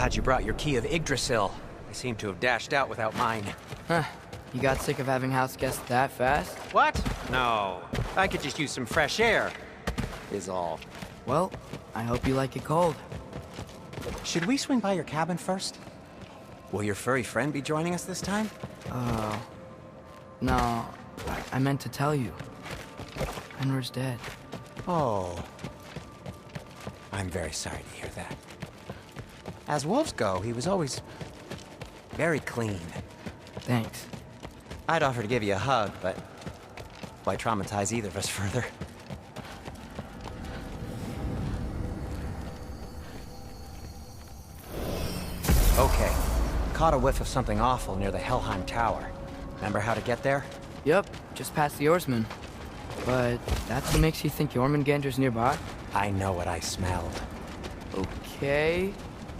Glad you brought your key of Yggdrasil. I seem to have dashed out without mine. Huh. You got sick of having house guests that fast? What? No. I could just use some fresh air, is all. Well, I hope you like it cold. Should we swing by your cabin first? Will your furry friend be joining us this time? No. I meant to tell you. Fenrir's dead. Oh. I'm very sorry to hear that. As wolves go, he was always very clean. Thanks. I'd offer to give you a hug, but why traumatize either of us further? Okay. Caught a whiff of something awful near the Helheim Tower. Remember how to get there? Yep, just past the oarsman. But that's what makes you think Jormungandr's nearby? I know what I smelled. Okay.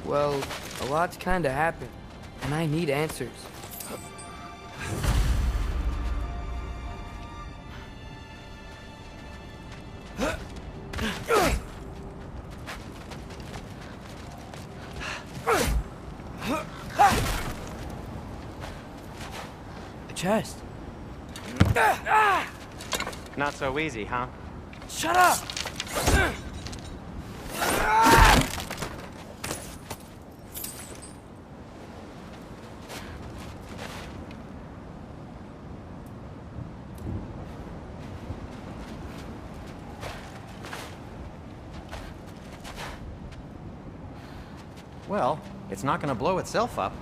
Well, a lot's kinda happened, and I need answers. A chest. Not so easy, huh? Shut up! Well, it's not gonna blow itself up.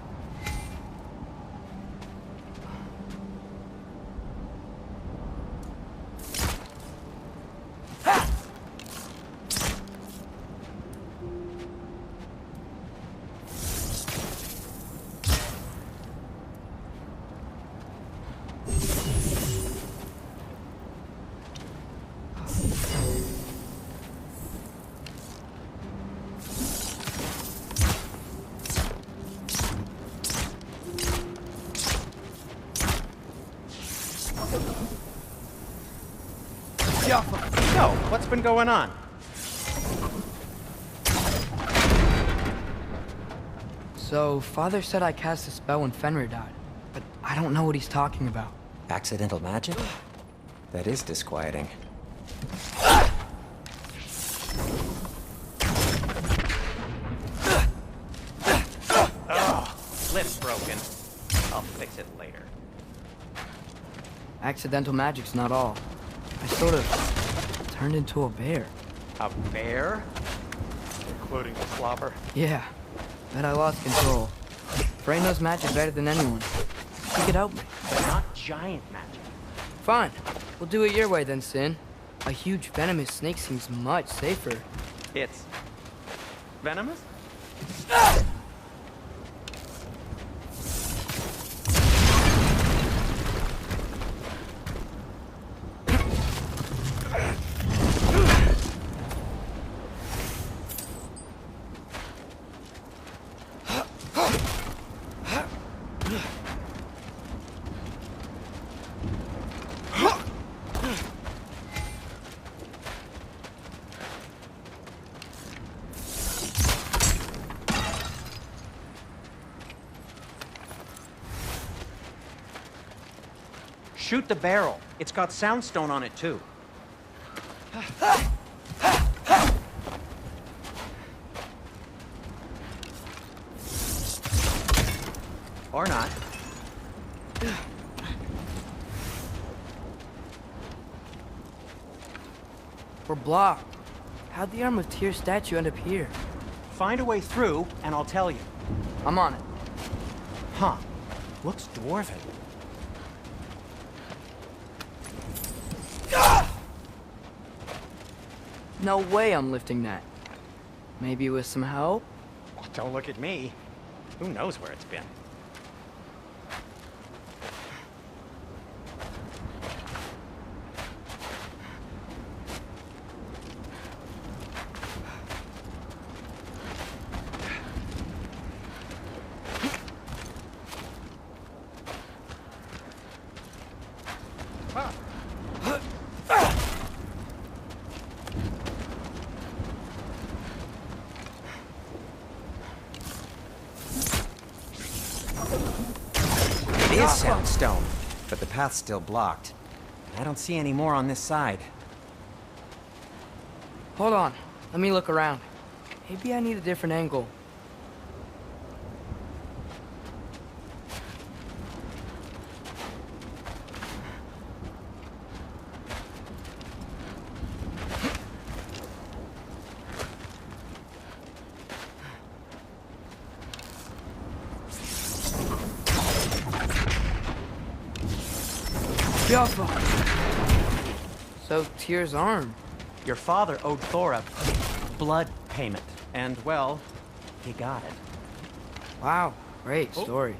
So, what's been going on? So, Father said I cast a spell when Fenrir died, but I don't know what he's talking about. Accidental magic? That is disquieting. Oh, lift's broken. I'll fix it later. Accidental magic's not all. I sort of turned into a bear. A bear? Including the slobber? Yeah, but I lost control. Frey knows magic better than anyone. He could help me. But not giant magic. Fine. We'll do it your way then, Sin. A huge venomous snake seems much safer. It's venomous? Shoot the barrel. It's got soundstone on it, too. Or not. We're blocked. How'd the Arm of Tyr statue end up here? Find a way through, and I'll tell you. I'm on it. Huh. Looks dwarven. No way I'm lifting that. Maybe with some help? Don't look at me. Who knows where it's been? this sound stone, but the path's still blocked. I don't see any more on this side. Hold on. Let me look around. Maybe I need a different angle. So, Tyr's arm. Your father owed Thor a blood payment, and, well, he got it. Wow, great story.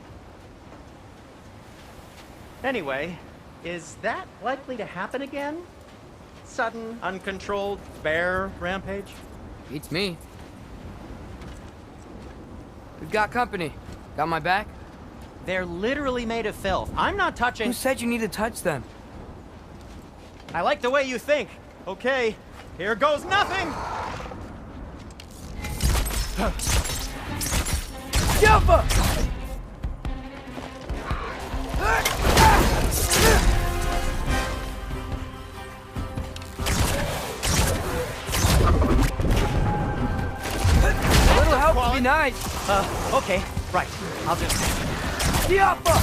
Anyway, is that likely to happen again? Sudden, uncontrolled bear rampage? Beats me. We've got company. Got my back? They're literally made of filth. I'm not touching... Who said you need to touch them? I like the way you think. Okay, here goes nothing! Jumper! A little help would be nice. Okay, right. I'll just... Jumper!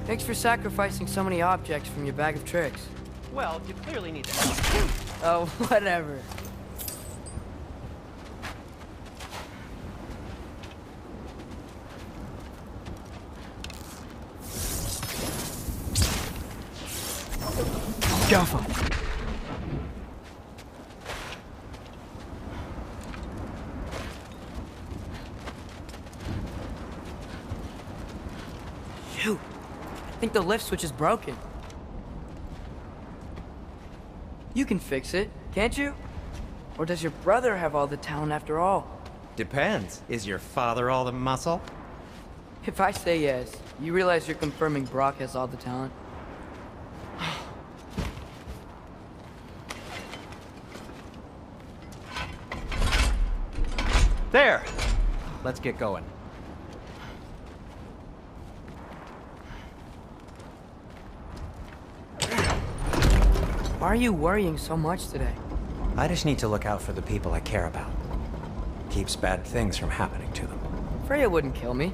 Thanks for sacrificing so many objects from your bag of tricks. Well, you clearly need the help. Oh, whatever. Jaffa. Shoot. I think the lift switch is broken. You can fix it, can't you? Or does your brother have all the talent after all? Depends. Is your father all the muscle? If I say yes, you realize you're confirming Brock has all the talent? There! Let's get going. Why are you worrying so much today? I just need to look out for the people I care about. Keeps bad things from happening to them. Freya wouldn't kill me.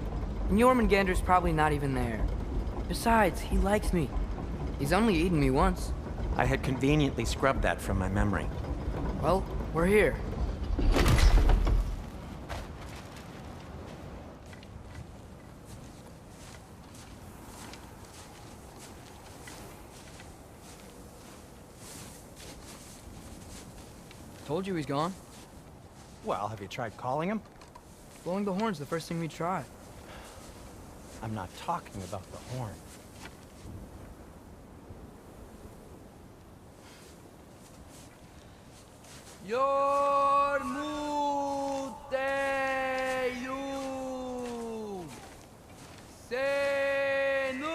And Jormungandr's probably not even there. Besides, he likes me. He's only eaten me once. I had conveniently scrubbed that from my memory. Well, we're here. Told you he's gone. Well, have you tried calling him? Blowing the horn's the first thing we try. I'm not talking about the horn. Yormuteyu Senu.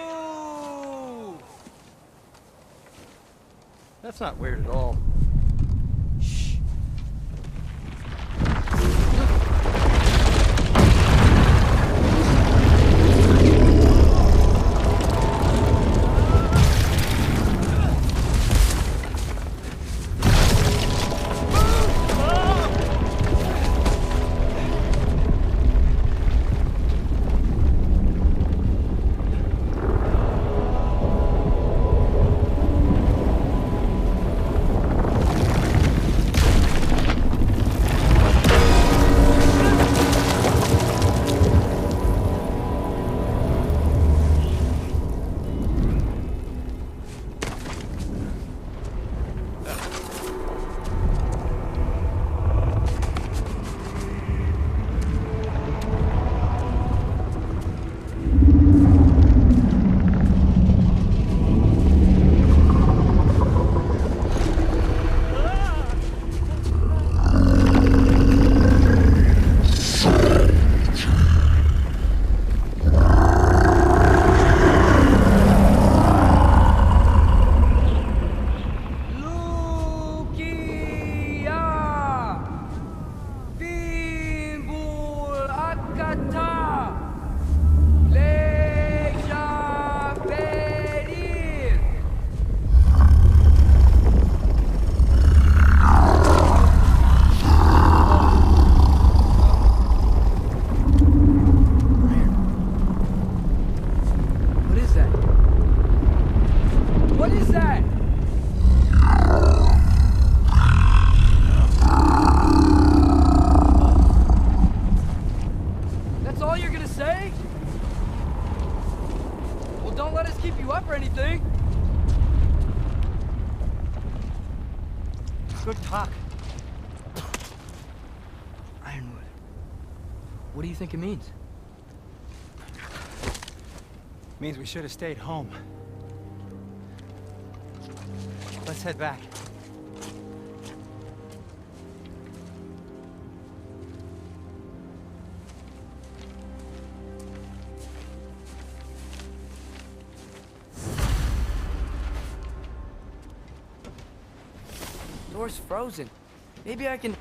That's not weird at all. What is that? What is that? That's all you're gonna say? Well, don't let us keep you up or anything. Good talk. Ironwood. What do you think it means? Means we should have stayed home. Let's head back. Door's frozen. Maybe I can...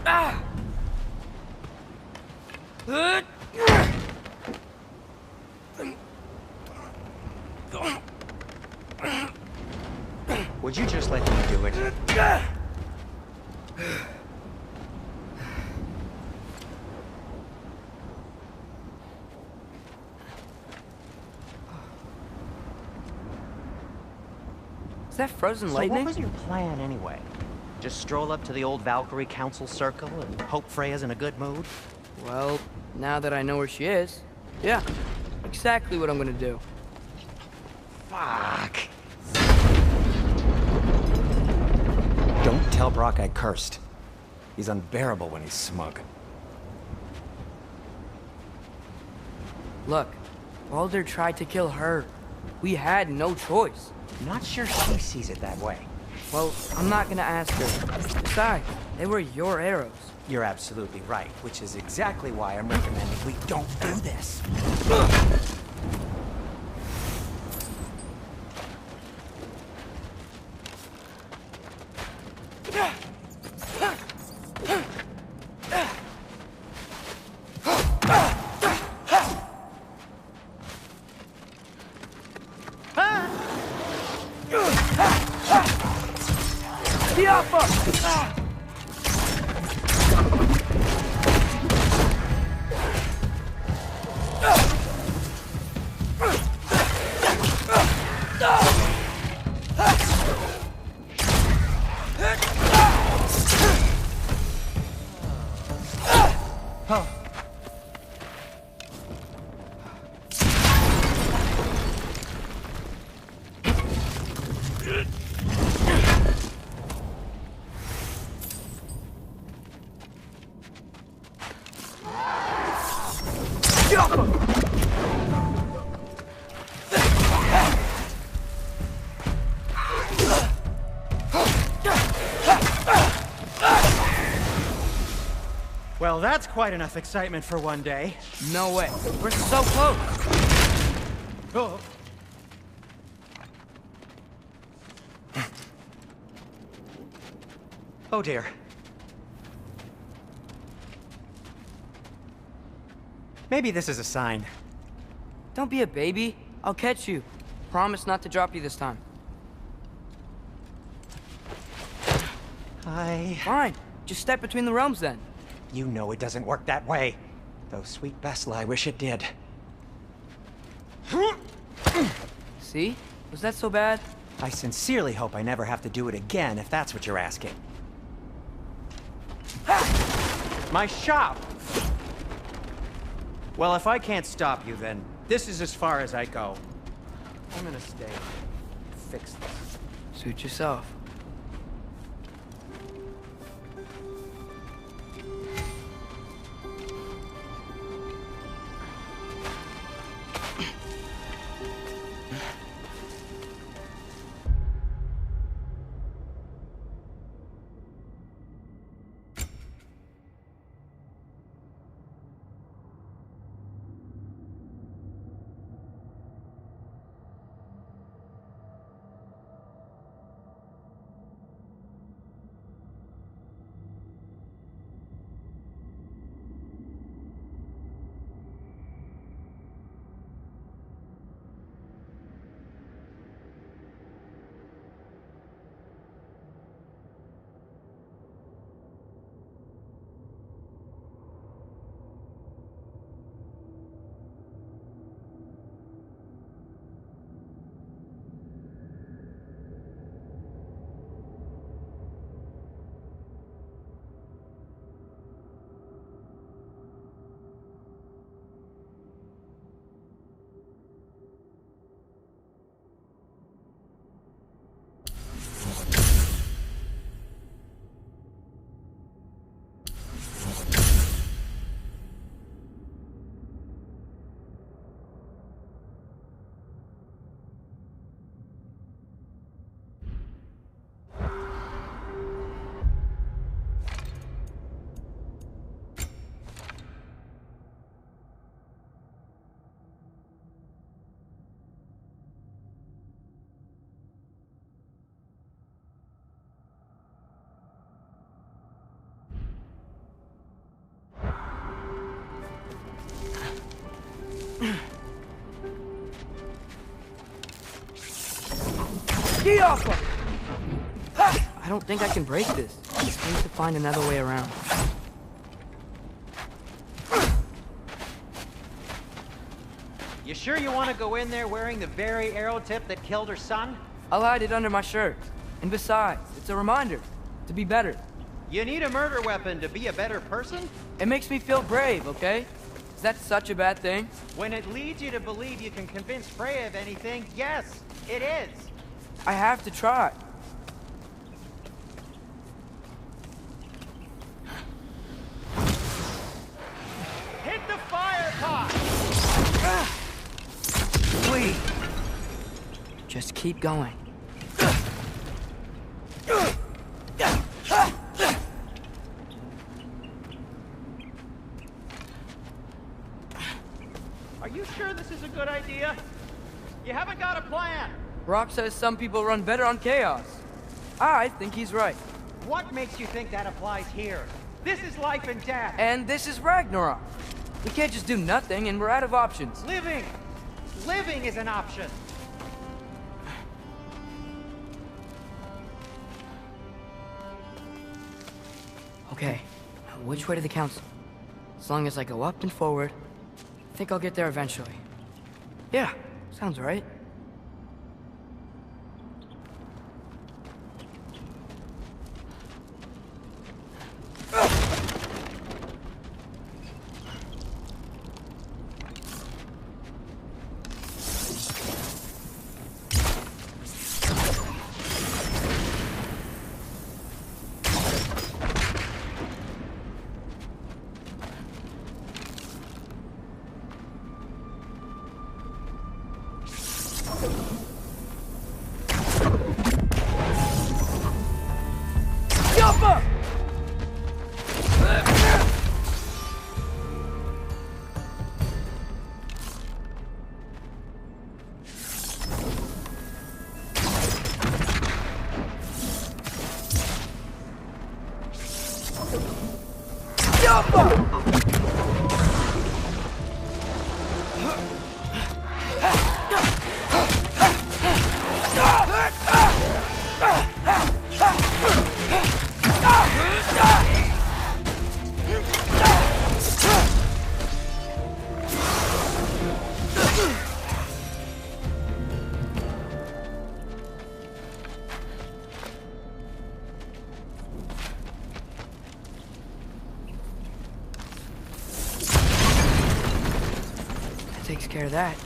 Ah! Would you just let me do it? Is that frozen So lightning? what was your plan anyway? Just stroll up to the old Valkyrie Council Circle and hope Freya's in a good mood? Well, now that I know where she is, yeah, exactly what I'm gonna do. Fuck! Don't tell Brock I cursed. He's unbearable when he's smug. Look, Baldur tried to kill her. We had no choice. Not sure she sees it that way. Well, I'm not gonna ask her. Besides, they were your arrows. You're absolutely right, which is exactly why I'm recommending we don't do this. Well, that's quite enough excitement for one day. No way. We're so close. Oh. Oh dear. Maybe this is a sign. Don't be a baby. I'll catch you. Promise not to drop you this time. Fine. Just step between the realms then. You know it doesn't work that way. Though, sweet Bessel, I wish it did. See? Was that so bad? I sincerely hope I never have to do it again, if that's what you're asking. My shop! Well, if I can't stop you, then this is as far as I go. I'm gonna stay. Fix this. Suit yourself. Get off of! I don't think I can break this. I need to find another way around. You sure you want to go in there wearing the very arrow tip that killed her son? I'll hide it under my shirt. And besides, it's a reminder to be better. You need a murder weapon to be a better person? It makes me feel brave, okay? Is that such a bad thing? When it leads you to believe you can convince Freya of anything, yes, it is. I have to try. Hit the fire pot! Please. Just keep going. Are you sure this is a good idea? You haven't got a plan. Rock says some people run better on chaos. I think he's right. What makes you think that applies here? This is life and death. And this is Ragnarok. We can't just do nothing and we're out of options. Living! Living is an option. Okay, which way to the council? As long as I go up and forward, I think I'll get there eventually. Yeah, sounds right. Takes care of that.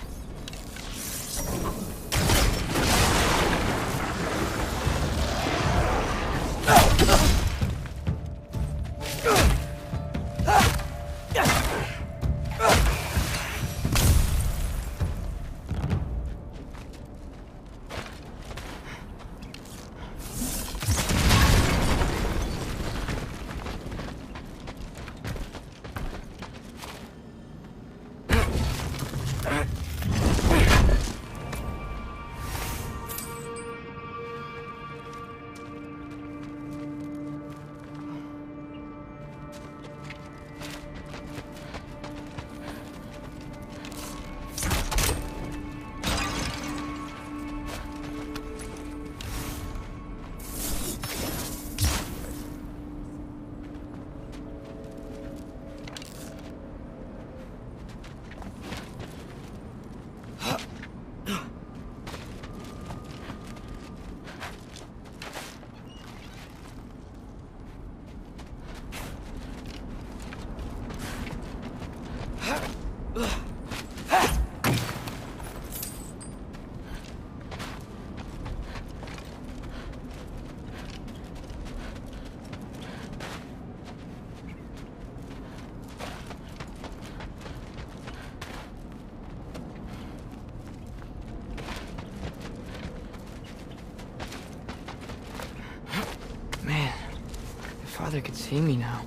Father could see me now.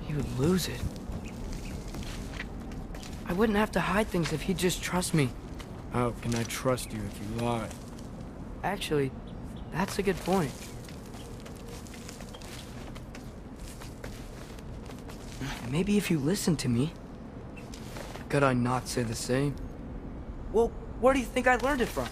He would lose it. I wouldn't have to hide things if he'd just trust me. How can I trust you if you lie? Actually, that's a good point. Maybe if you listen to me. Could I not say the same? Well, where do you think I learned it from?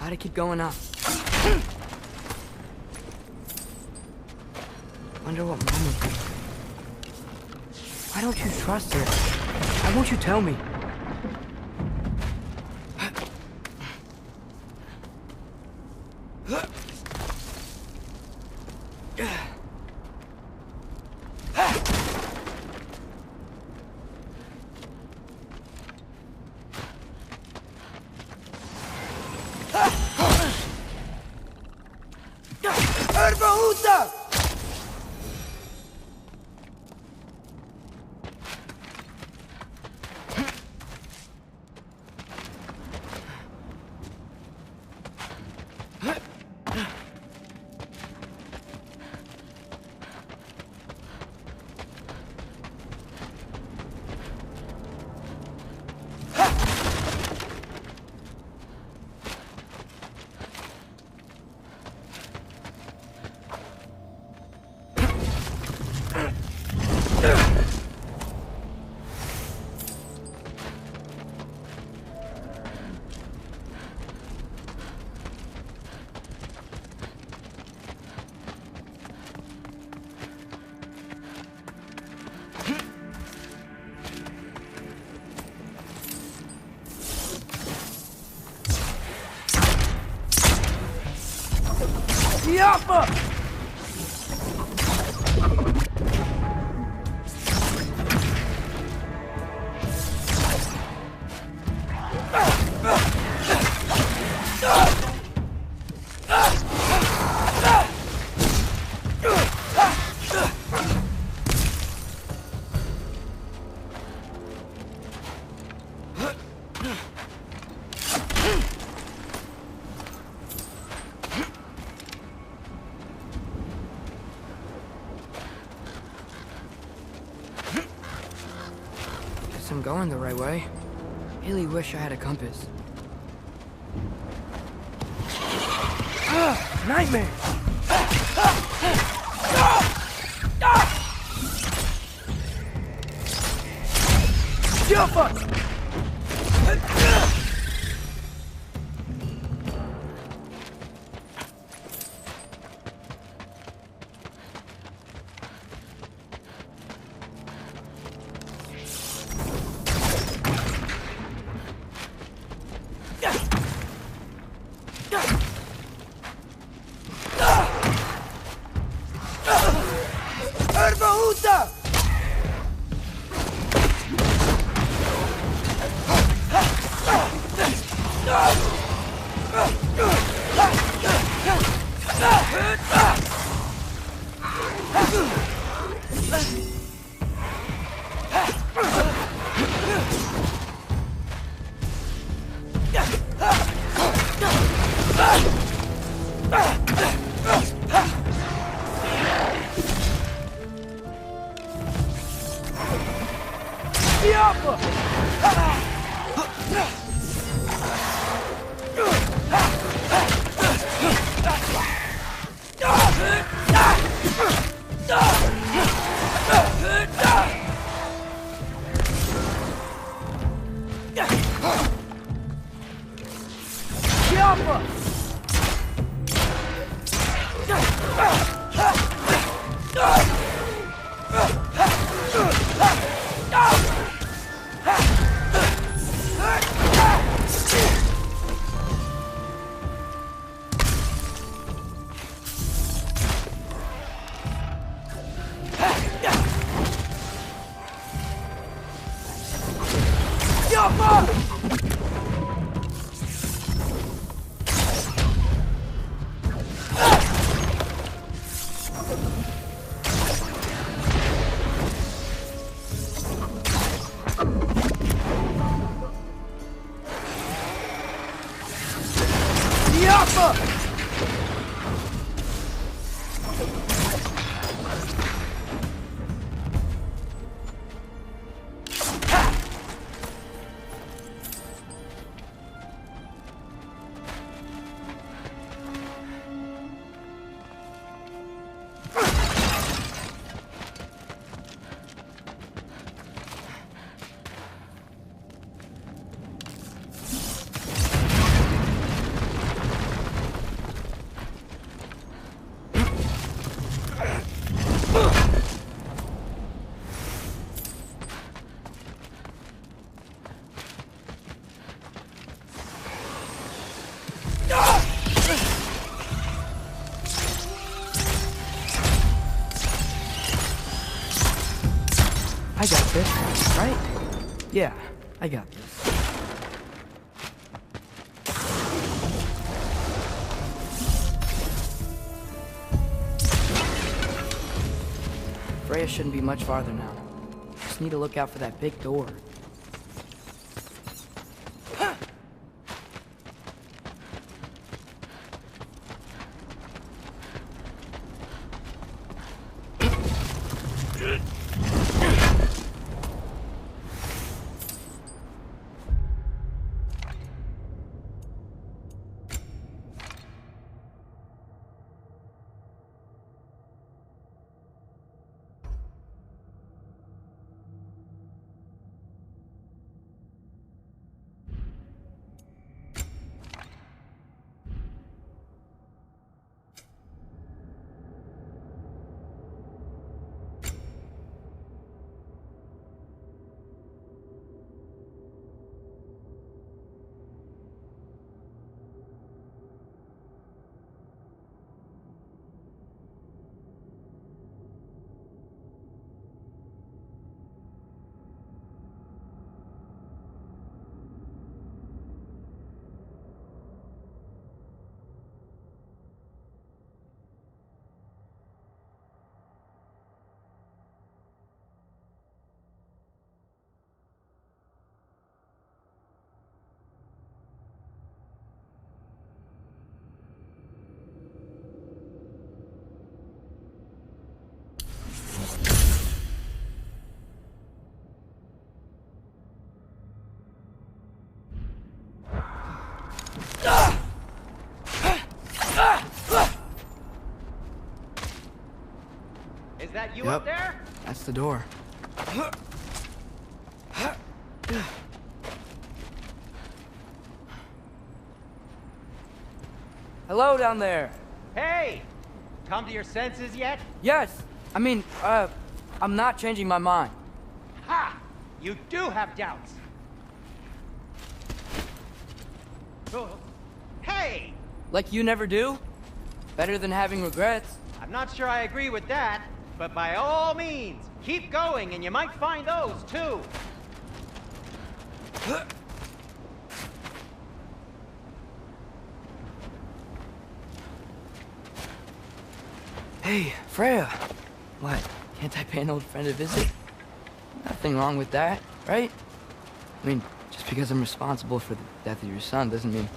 Gotta keep going up. Wonder what Mom would think. Why don't you trust her? Why won't you tell me? I'm going the right way. Really wish I had a compass. Nightmare! Jump! I got this, right? Yeah, I got this. Freya shouldn't be much farther now. Just need to look out for that big door. Is that you Yep. up there? That's the door. Hello down there. Hey! Come to your senses yet? Yes, I mean, I'm not changing my mind. Ha! You do have doubts. Oh. Hey! Like you never do? Better than having regrets. I'm not sure I agree with that, but by all means, keep going and you might find those too. Hey, Freya. What? Can't I pay an old friend a visit? Nothing wrong with that, right? I mean, just because I'm responsible for the death of your son doesn't mean...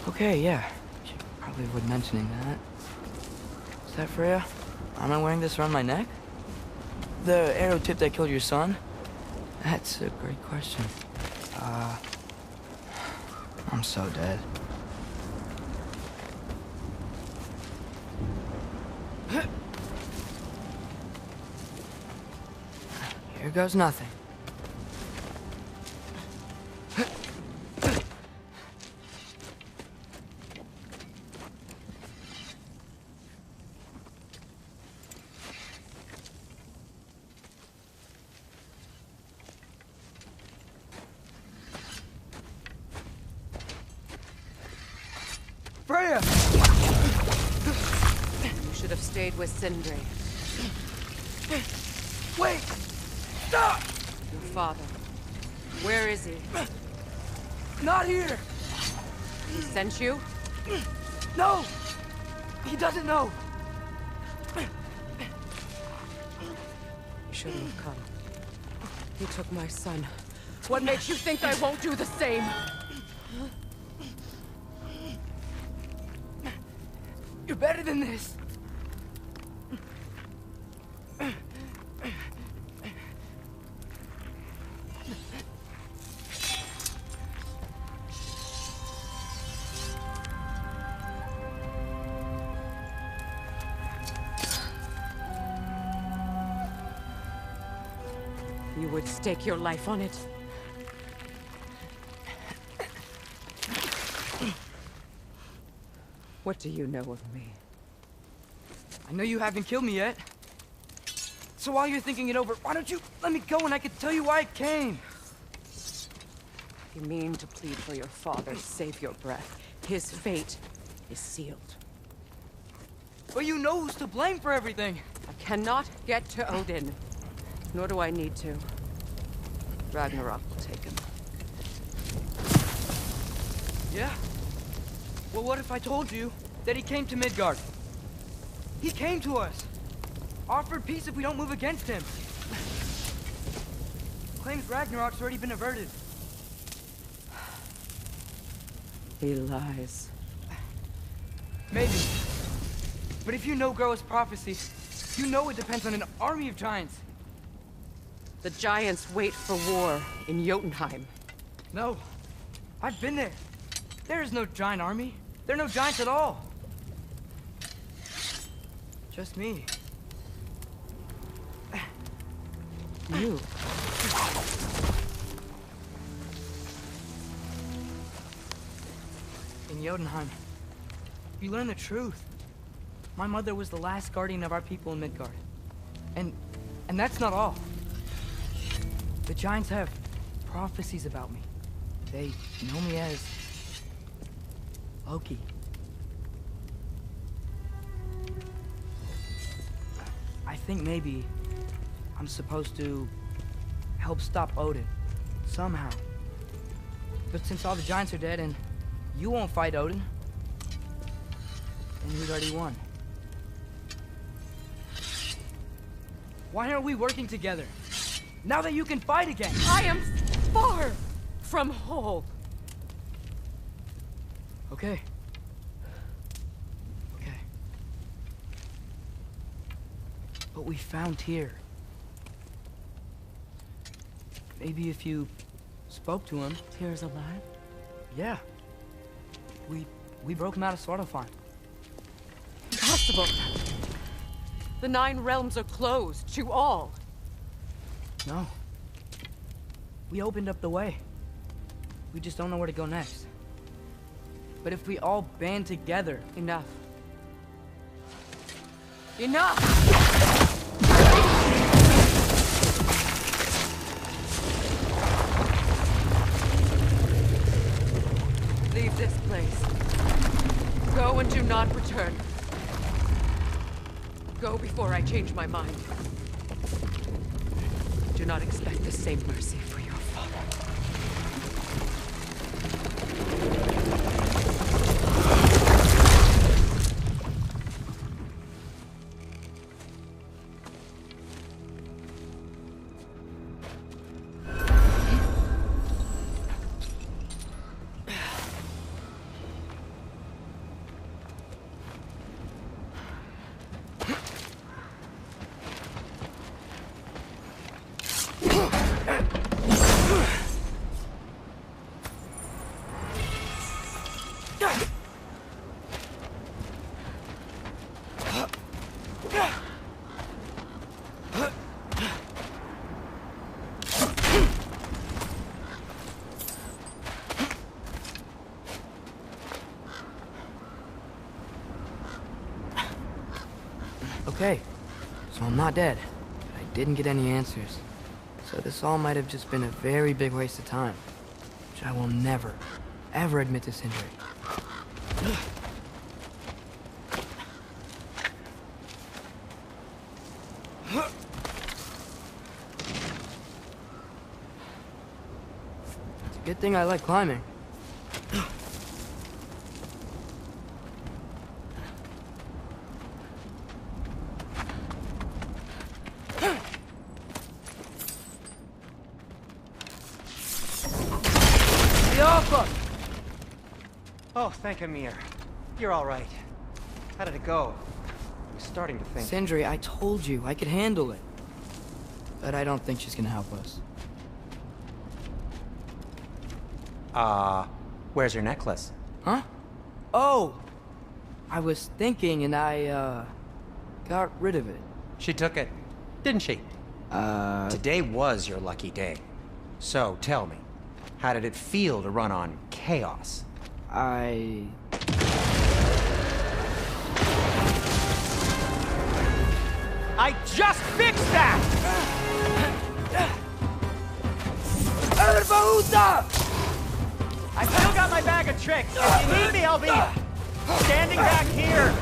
Okay, yeah. Should probably avoid mentioning that. Is that Freya? Am I wearing this around my neck? The arrow tip that killed your son? That's a great question. I'm so dead. Here goes nothing. Freya! You should have stayed with Sindri. Wait! Stop! Your father. Where is he? Not here! He sent you? No! He doesn't know! You shouldn't have come. He took my son. What makes you think I won't do the same? You're better than this. You would stake your life on it. What do you know of me? I know you haven't killed me yet. So while you're thinking it over, why don't you let me go and I can tell you why I came? You mean to plead for your father, save your breath. His fate is sealed. But you know who's to blame for everything. I cannot get to Odin. Nor do I need to. Ragnarok will take him. Yeah? Well, what if I told you that he came to Midgard? He came to us. Offered peace if we don't move against him. Claims Ragnarok's already been averted. He lies. Maybe. But if you know Groa's prophecy, you know it depends on an army of giants. The giants wait for war in Jotunheim. No. I've been there. There is no giant army. There are no giants at all. Just me. You. In Jotunheim, you learn the truth. My mother was the last guardian of our people in Midgard. And that's not all. The giants have prophecies about me. They know me as Loki. I think maybe I'm supposed to help stop Odin, somehow. But since all the giants are dead and you won't fight Odin, then we've already won. Why aren't we working together? Now that you can fight again! I am far from whole. Okay. Okay. But we found Tyr. Maybe if you spoke to him... Tyr's alive? Yeah. We broke him out of Svartalfheim. Impossible. The 9 realms are closed to all. No. We opened up the way. We just don't know where to go next. But if we all band together... Enough. Enough! Leave this place. Go and do not return. Go before I change my mind. Do not expect the same mercy for your father. Okay, so I'm not dead, but I didn't get any answers. So this all might have just been a very big waste of time, which I will never, ever admit to Sindri. It's a good thing I like climbing. Oh, thank Amir. You're all right. How did it go? I'm starting to think. Sindri, I told you I could handle it. But I don't think she's gonna help us. Where's your necklace? Huh? Oh! I was thinking and I, got rid of it. She took it, didn't she? Today was your lucky day. So, tell me, how did it feel to run on chaos? I just fixed that! I still got my bag of tricks. If you need me, I'll be standing back here.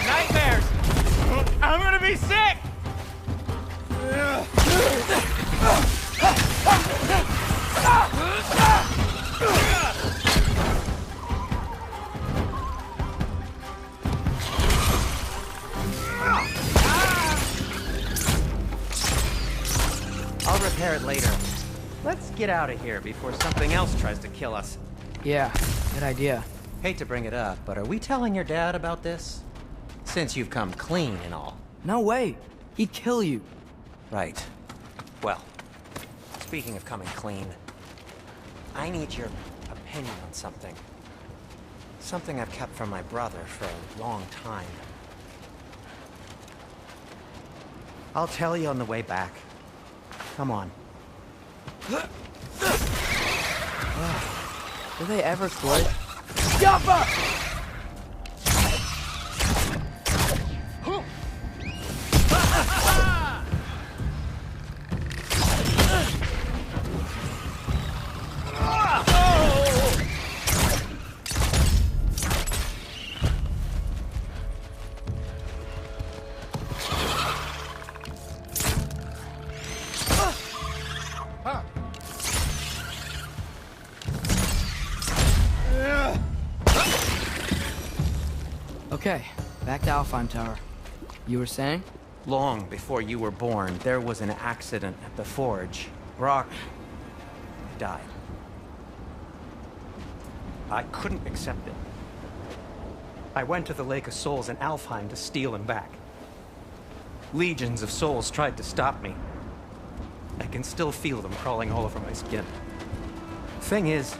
Nightmares! I'm gonna be sick! I'll repair it later. Let's get out of here before something else tries to kill us. yeah, good idea. Hate to bring it up, but are we telling your dad about this? Since you've come clean and all. No way. He'd kill you. Right. Well, speaking of coming clean, I need your opinion on something. Something I've kept from my brother for a long time. I'll tell you on the way back. Come on. Do they ever quit? Okay, back to Alfheim Tower. You were saying? Long before you were born, there was an accident at the forge. Brock died. I couldn't accept it. I went to the Lake of Souls in Alfheim to steal him back. Legions of souls tried to stop me. I can still feel them crawling all over my skin. Thing is,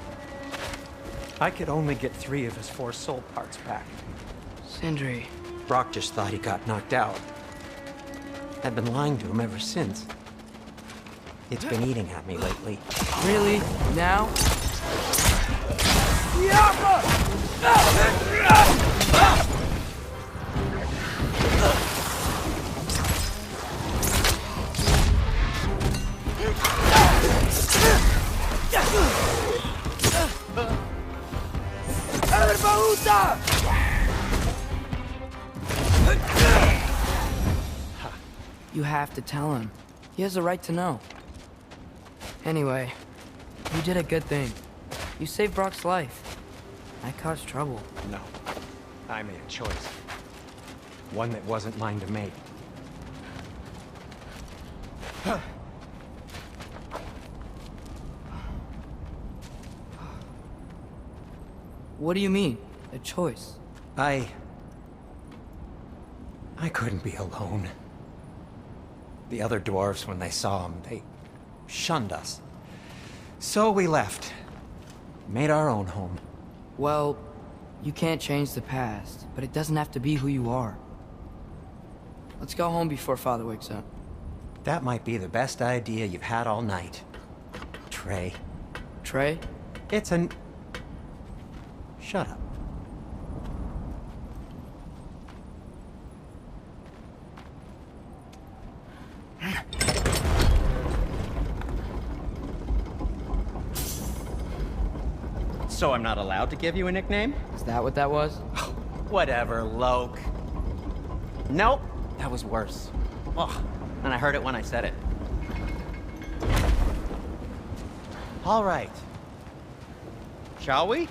I could only get 3 of his 4 soul parts back. Sindri. Brock just thought he got knocked out. I've been lying to him ever since. It's been eating at me lately. Really? Now? You have to tell him. He has a right to know. Anyway, you did a good thing. You saved Brock's life. I caused trouble. No. I made a choice. One that wasn't mine to make. What do you mean? A choice? I couldn't be alone. The other dwarves, when they saw him, they shunned us. So we left. Made our own home. Well, you can't change the past, but it doesn't have to be who you are. Let's go home before Father wakes up. That might be the best idea you've had all night. Trey. Trey? It's an... Shut up. So I'm not allowed to give you a nickname? Is that what that was? Whatever, Loke. Nope, that was worse. Ugh, and I heard it when I said it. All right. Shall we?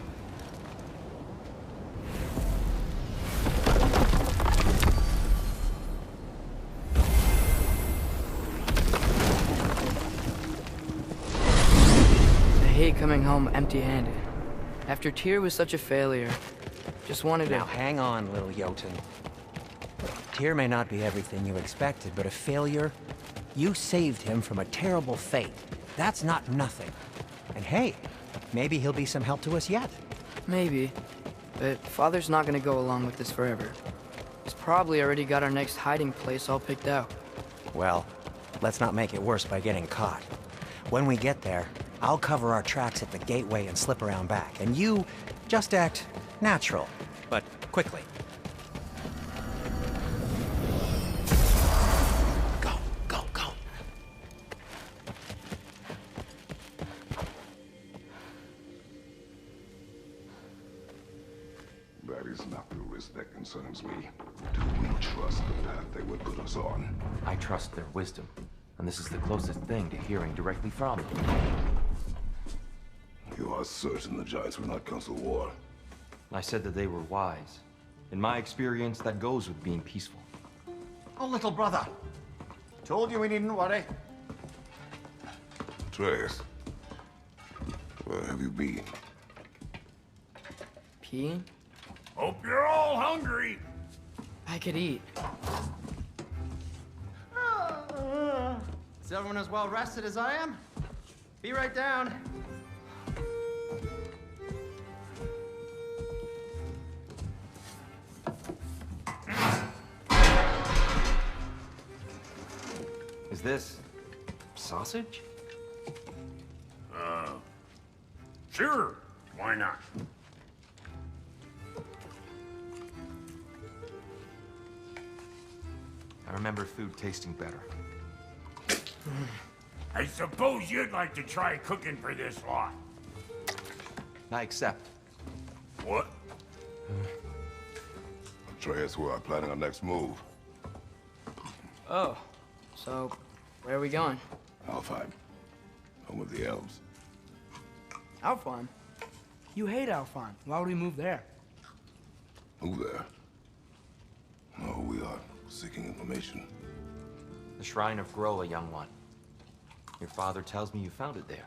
hate coming home empty-handed. After Tyr was such a failure, just wanted to... Now hang on, little Jotun. Tyr may not be everything you expected, but a failure? You saved him from a terrible fate. That's not nothing. And hey, maybe he'll be some help to us yet. Maybe. But Father's not gonna go along with this forever. He's probably already got our next hiding place all picked out. Well, let's not make it worse by getting caught. When we get there, I'll cover our tracks at the gateway and slip around back. And you just act natural, but quickly. Go, go, go. That is not the risk that concerns me. Do we trust the path they would put us on? I trust their wisdom, and this is the closest thing to hearing directly from them. You are certain the Giants will not counsel war? I said that they were wise. In my experience, that goes with being peaceful. Oh, little brother. Told you we needn't worry. Atreus, where have you been? Peeing? Hope you're all hungry. I could eat. Is everyone as well rested as I am? Be right down. Is this sausage? Sure. Why not? I remember food tasting better. I suppose you'd like to try cooking for this lot. I accept. What? Atreus, we are planning our next move. Oh, so where are we going? Alfheim, home of the elves. Alfheim? You hate Alfheim. Why would we move there? Who there? No, we are seeking information. The Shrine of Groa, young one. Your father tells me you found it there.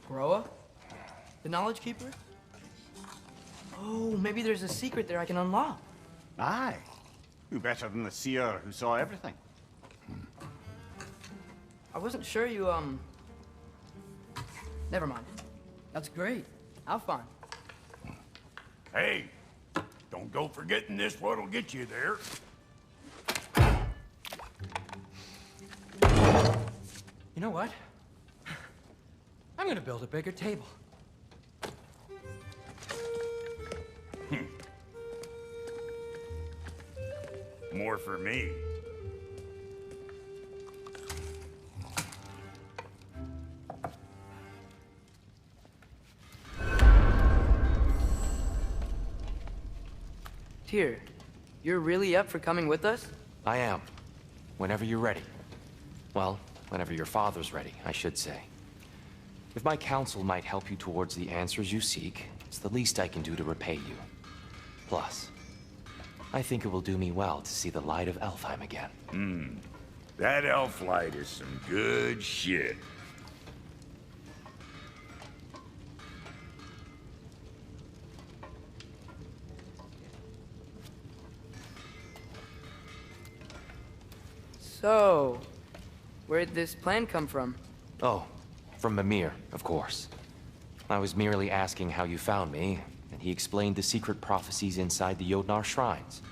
Groa? The Knowledge Keeper? Oh, maybe there's a secret there I can unlock. Aye. Who better than the seer who saw everything? I wasn't sure you, Never mind. That's great. Alfheim. Hey, don't go forgetting this what'll get you there. You know what? I'm gonna build a bigger table. More for me. Tyr, you're really up for coming with us? I am. Whenever you're ready. Well, whenever your father's ready, I should say. If my counsel might help you towards the answers you seek, it's the least I can do to repay you. Plus, I think it will do me well to see the light of Alfheim again. That elf light is some good shit. So, where'd this plan come from? Oh, from Mimir, of course. I was merely asking how you found me, and he explained the secret prophecies inside the Jotnar shrines.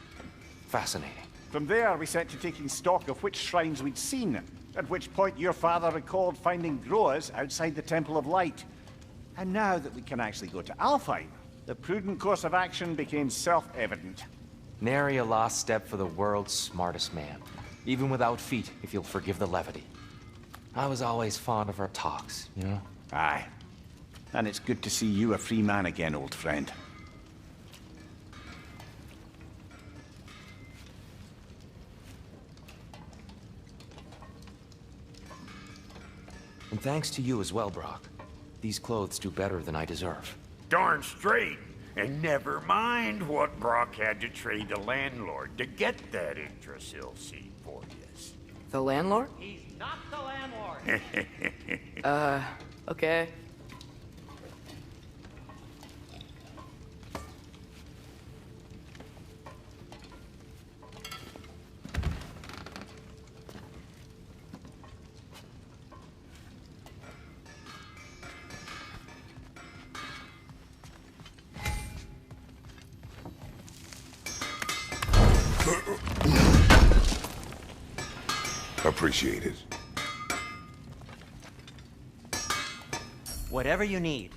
Fascinating. From there, we set to taking stock of which shrines we'd seen, at which point your father recalled finding Groas outside the Temple of Light. And now that we can actually go to Alfheim, the prudent course of action became self-evident. Nary a lost step for the world's smartest man. Even without feet, if you'll forgive the levity. I was always fond of our talks, you know? Aye. And it's good to see you a free man again, old friend. And thanks to you as well, Brock. These clothes do better than I deserve. Darn straight. And never mind what Brock had to trade the landlord to get that Yggdrasil seed for you. The landlord? He's not the landlord. Okay. Appreciate it. Whatever you need.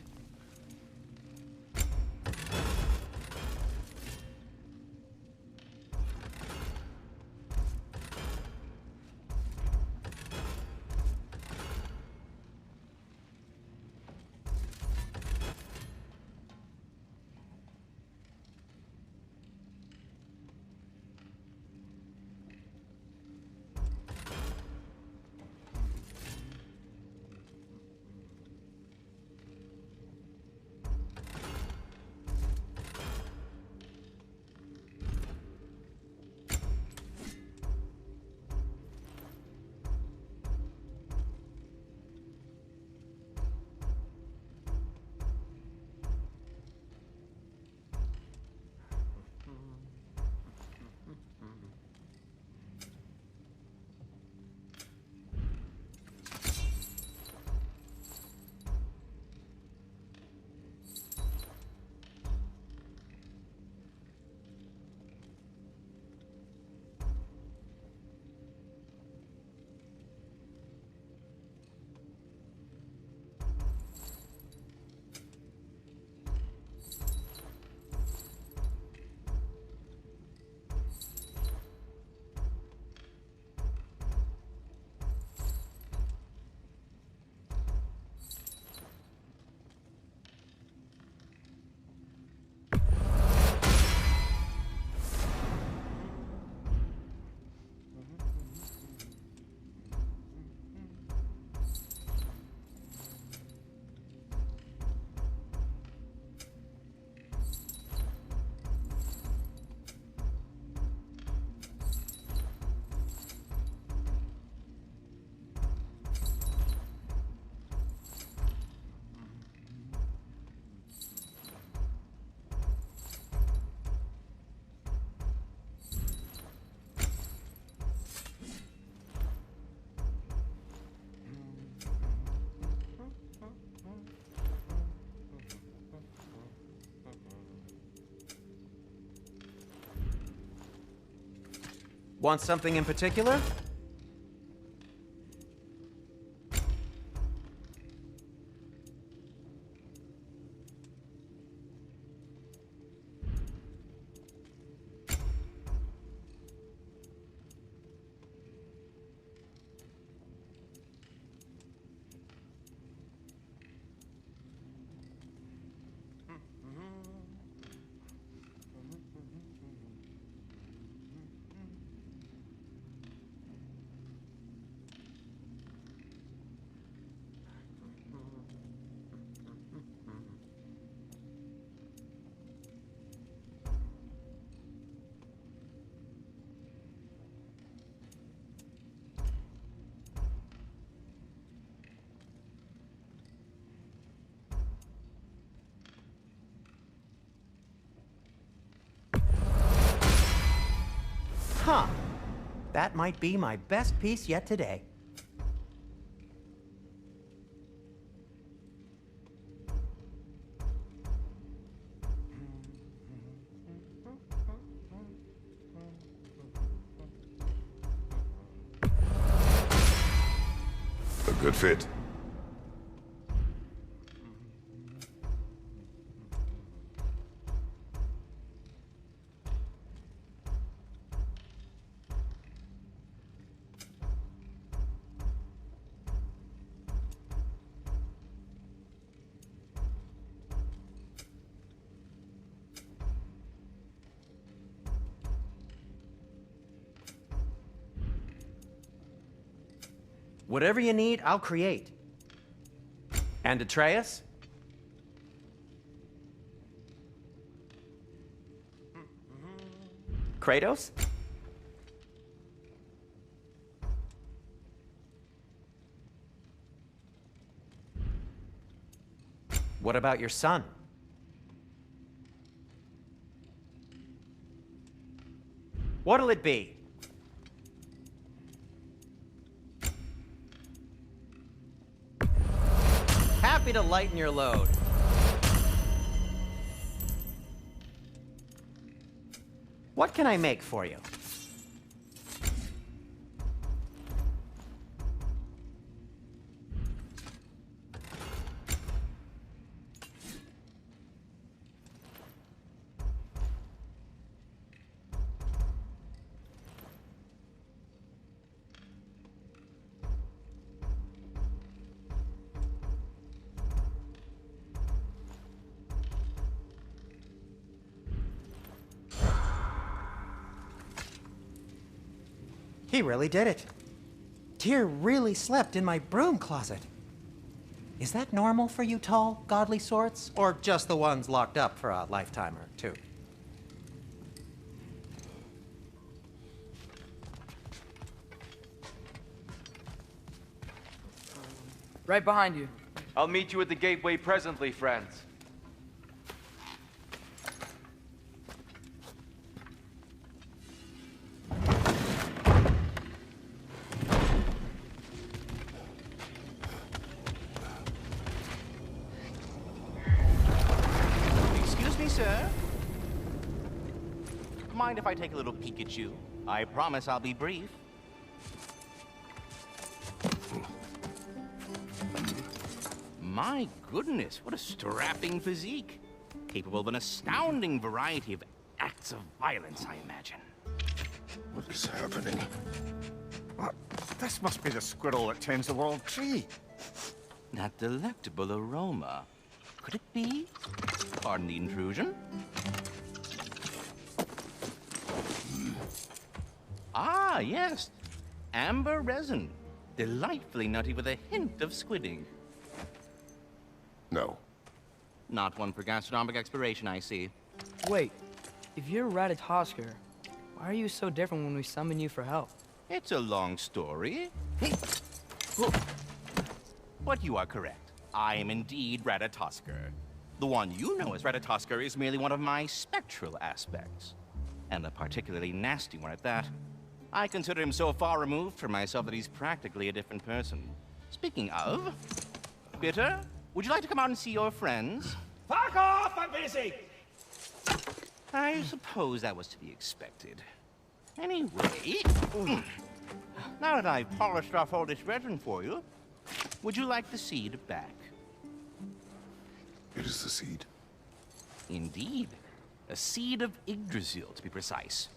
Want something in particular? Huh. That might be my best piece yet today. A good fit. Whatever you need, I'll create. And Atreus? Kratos? What about your son? What'll it be? Happy to lighten your load. What can I make for you? He really did it. Tyr really slept in my broom closet. Is that normal for you tall, godly sorts? Or just the ones locked up for a lifetime or two? Right behind you. I'll meet you at the gateway presently, friends. Excuse me, sir. Mind if I take a little peek at you? I promise I'll be brief. My goodness, what a strapping physique. Capable of an astounding variety of acts of violence, I imagine. What is happening? This must be the squirrel that tends the world tree. That delectable aroma. Could it be? Pardon the intrusion. Ah, yes. Amber resin. Delightfully nutty with a hint of squidding. No. Not one for gastronomic exploration, I see. Wait, if you're Ratatosker, why are you so different when we summon you for help? It's a long story. But you are correct. I am indeed Ratatosker. The one you know as Ratatosker is merely one of my spectral aspects. And a particularly nasty one at that. I consider him so far removed from myself that he's practically a different person. Speaking of, Bitter, would you like to come out and see your friends? Fuck off! I'm busy! I suppose that was to be expected. Anyway, now that I've polished off all this resin for you, would you like the seed back? It is the seed. Indeed. A seed of Yggdrasil, to be precise.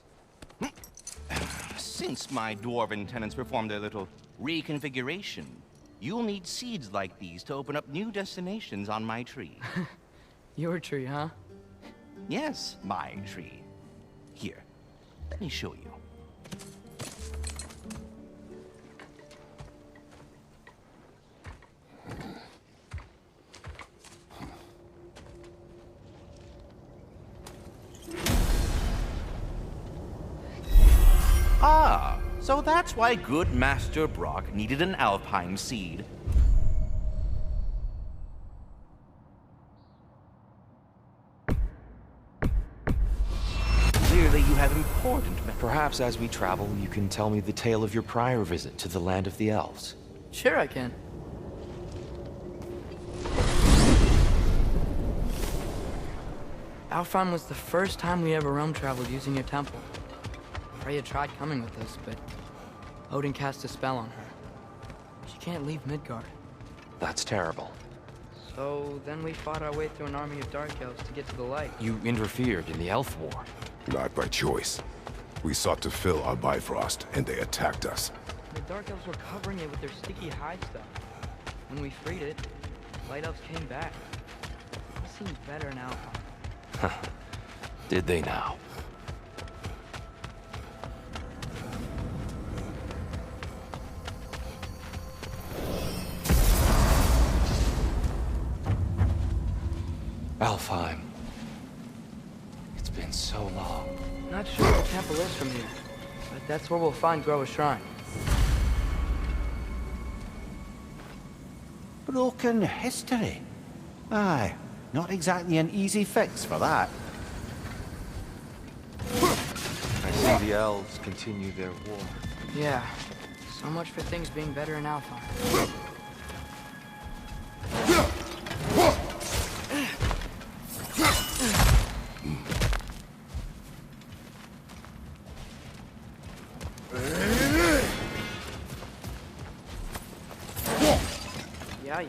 Since my dwarven tenants performed their little reconfiguration, you'll need seeds like these to open up new destinations on my tree. Your tree, huh? Yes, my tree. Here, let me show you. Ah, so that's why good Master Brock needed an Alpine seed. Clearly you have important... Perhaps as we travel, you can tell me the tale of your prior visit to the land of the elves. Sure I can. Alfheim was the first time we ever realm traveled using your temple. Freya tried coming with us, but Odin cast a spell on her. She can't leave Midgard. That's terrible. So then we fought our way through an army of dark elves to get to the light. You interfered in the elf war. Not by choice. We sought to fill our Bifrost, and they attacked us. The dark elves were covering it with their sticky hide stuff. When we freed it, light elves came back. They seemed better now. Did they now? Alfheim. It's been so long. Not sure where the temple is from here, but that's where we'll find Groa's shrine. Broken history. Aye, not exactly an easy fix for that. I see the elves continue their war. Yeah, so much for things being better in Alfheim. Yikes.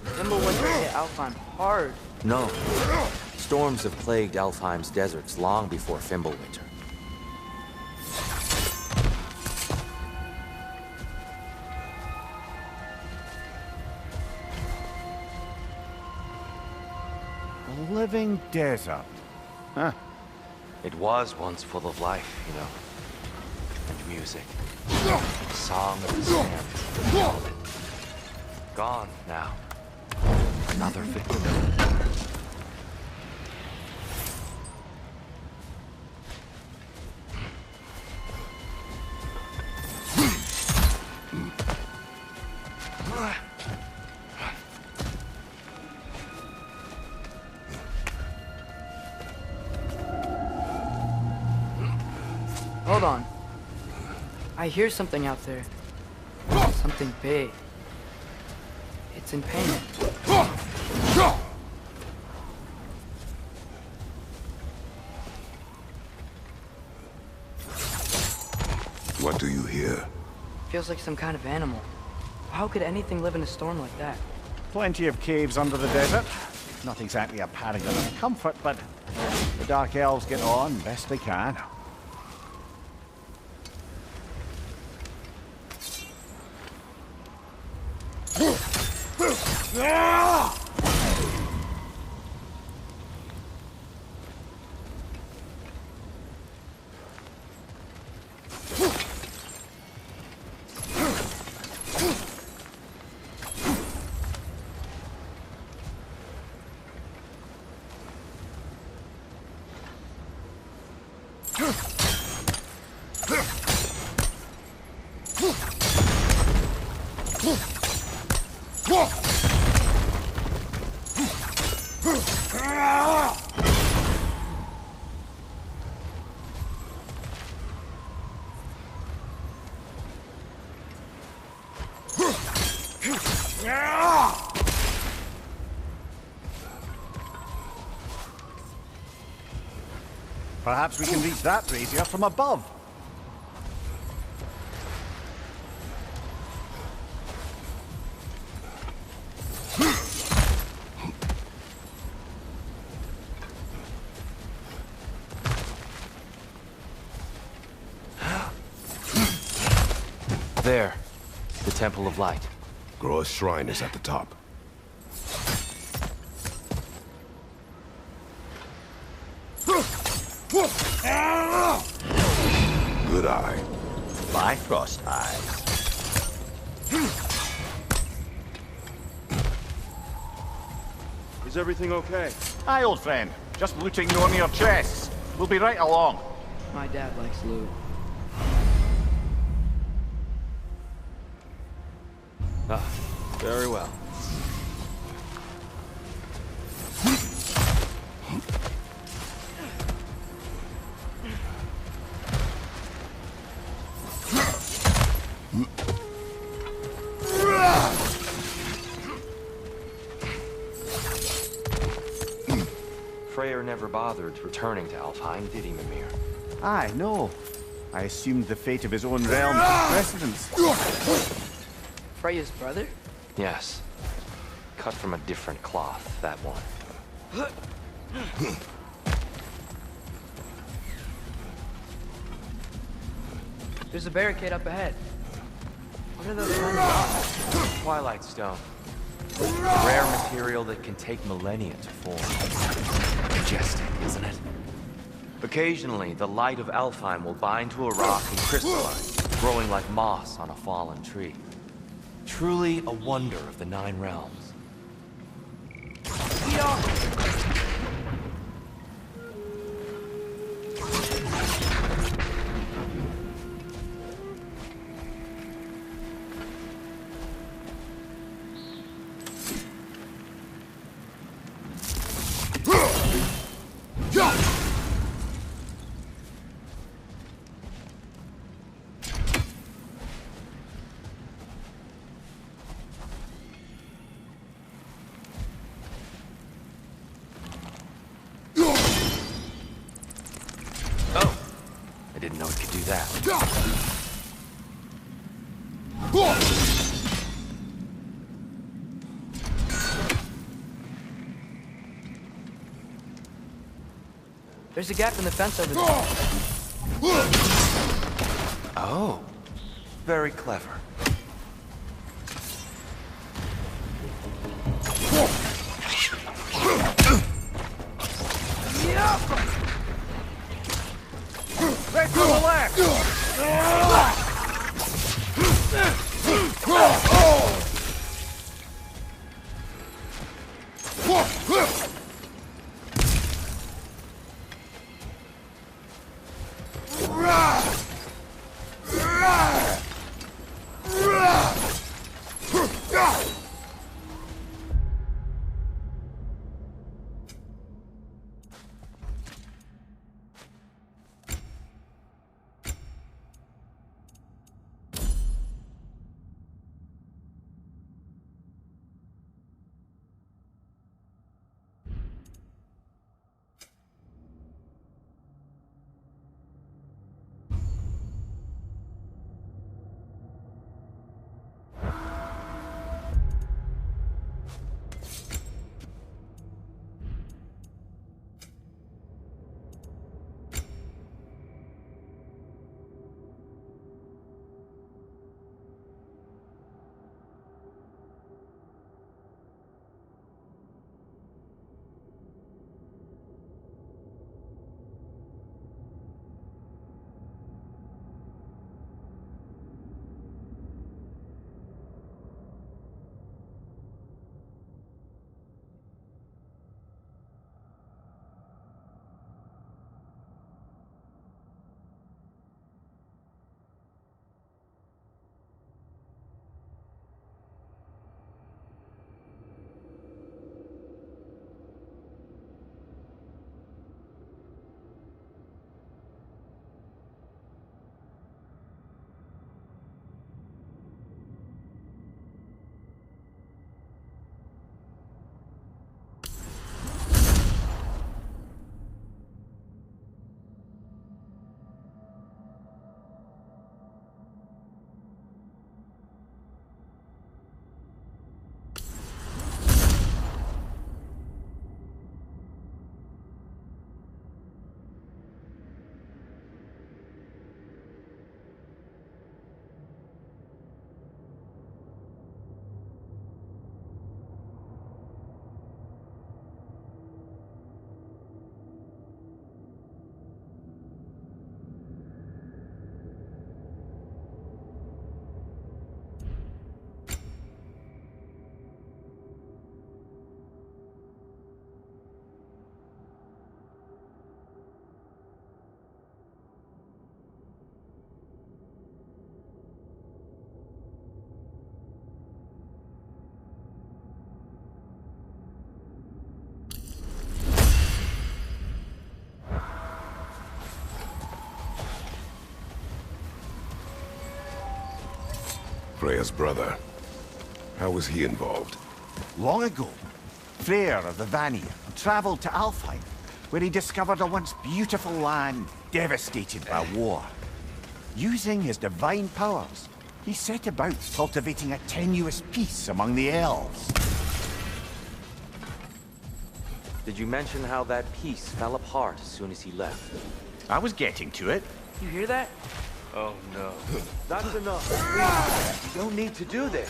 Fimbulwinter hit Alfheim hard. No. Storms have plagued Alfheim's deserts long before Fimbulwinter. A living desert. Huh. It was once full of life, you know. and music. The song of the sand. Gone now. Another victim. Hold on. I hear something out there. Something big. It's in pain. What do you hear? Feels like some kind of animal. How could anything live in a storm like that? Plenty of caves under the desert. Not exactly a paragon of comfort, but the Dark Elves get on best they can. Perhaps we can reach that brazier from above. There. The Temple of Light. Groa's shrine is at the top. Good eye. Bifrost eyes. Is everything okay? Aye, old friend. Just looting one of your chests. We'll be right along. My dad likes loot. Ah, very well. Freyr never bothered returning to Alfheim, did he, Mimir? Aye, no. I assumed the fate of his own realm took precedence. Freya's brother? Yes. Cut from a different cloth, that one. There's a barricade up ahead. What are those things? Twilight Stone. A rare material that can take millennia to form. Majestic, isn't it? Occasionally, the light of Alfheim will bind to a rock and crystallize, growing like moss on a fallen tree. Truly a wonder of the Nine Realms. Didn't know it could do that. There's a gap in the fence over there. Oh, very clever. Right to the left! Freya's brother. How was he involved? Long ago, Freyr of the Vanir traveled to Alfheim, where he discovered a once beautiful land devastated by war. Using his divine powers, he set about cultivating a tenuous peace among the elves. Did you mention how that peace fell apart as soon as he left? I was getting to it. You hear that? Oh no. That's enough. Please. You don't need to do this.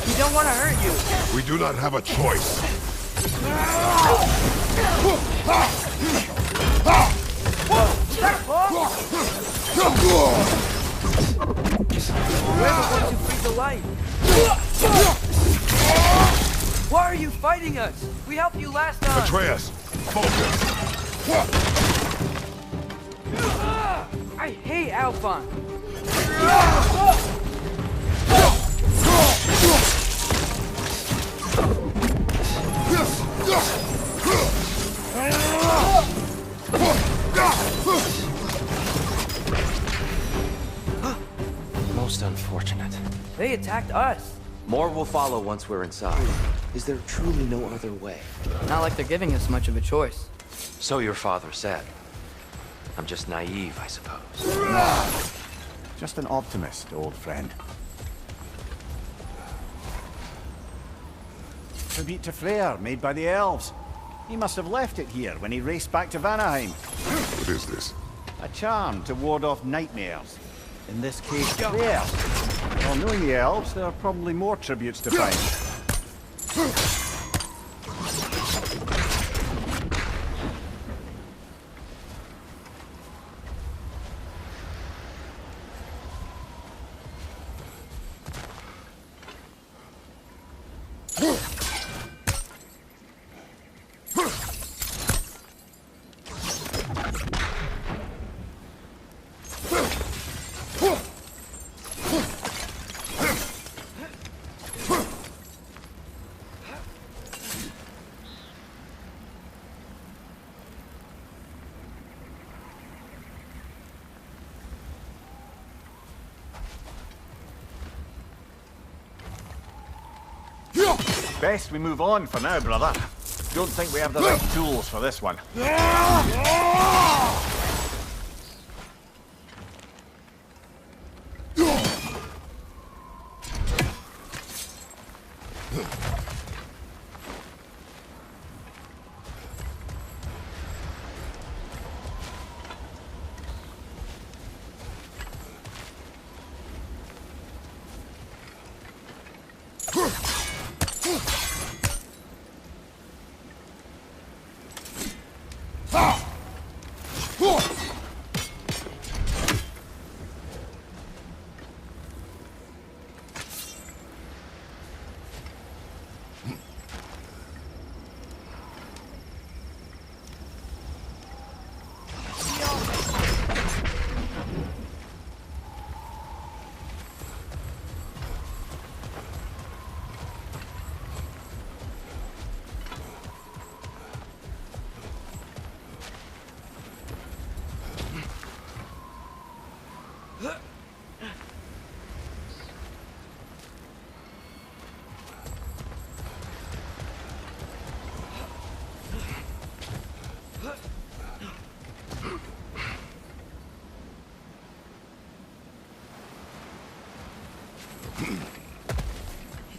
We don't want to hurt you. We do not have a choice. We're the ones who freed the light. Why are you fighting us? We helped you last time. Atreus, focus. I hate Alphon. Most unfortunate. They attacked us. More will follow once we're inside. Is there truly no other way? Not like they're giving us much of a choice. So your father said. I'm just naive, I suppose. Just an optimist, old friend. Tribute to Freyr, made by the elves. He must have left it here when he raced back to Vanaheim. What is this? A charm to ward off nightmares. In this case, Freyr. Well, knowing the elves, there are probably more tributes to find. Best we move on for now, brother. Don't think we have the right tools for this one.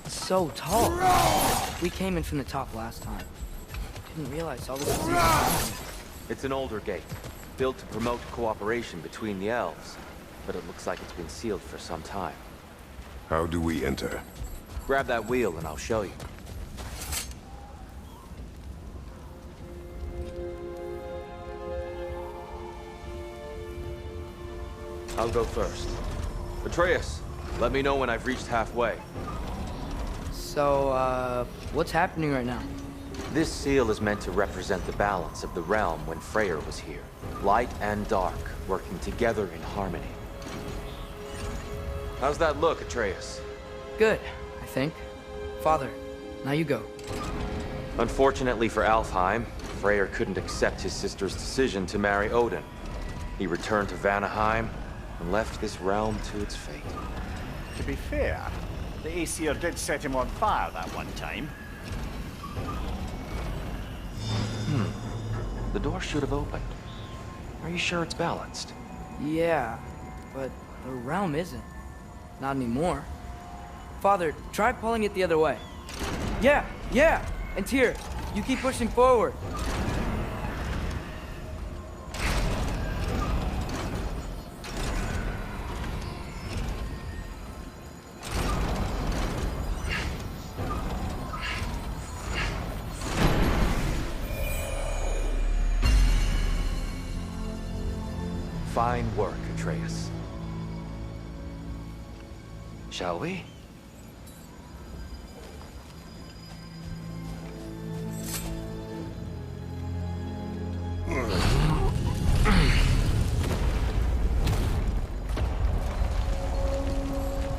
So tall. We came in from the top last time. Didn't realize all this was even happening. It's an older gate, built to promote cooperation between the elves, but it looks like it's been sealed for some time. How do we enter? Grab that wheel and I'll show you. I'll go first. Atreus, let me know when I've reached halfway. So, what's happening right now? This seal is meant to represent the balance of the realm when Freyr was here. Light and dark, working together in harmony. How's that look, Atreus? Good, I think. Father, Now you go. Unfortunately for Alfheim, Freyr couldn't accept his sister's decision to marry Odin. He returned to Vanaheim and left this realm to its fate. To be fair, the Aesir did set him on fire that one time. The door should have opened. Are you sure it's balanced? Yeah, but the realm isn't. Not anymore. Father, try pulling it the other way. Yeah! And Tyr, you keep pushing forward. Fine work, Atreus. Shall we?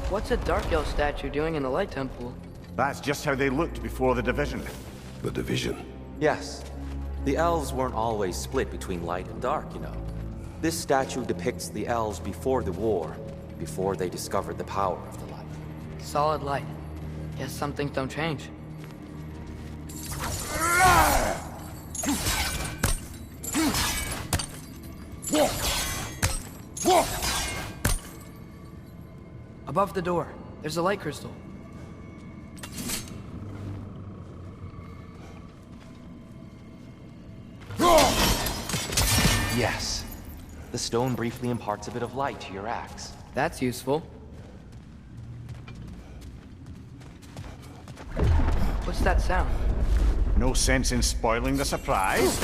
What's a Dark Elf statue doing in the Light Temple? That's just how they looked before the division. The division. Yes. The elves weren't always split between light and dark, you know. This statue depicts the elves before the war, before they discovered the power of the light. Solid light. Guess some things don't change. Above the door, there's a light crystal. Yes. The stone briefly imparts a bit of light to your axe. That's useful. What's that sound? No sense in spoiling the surprise.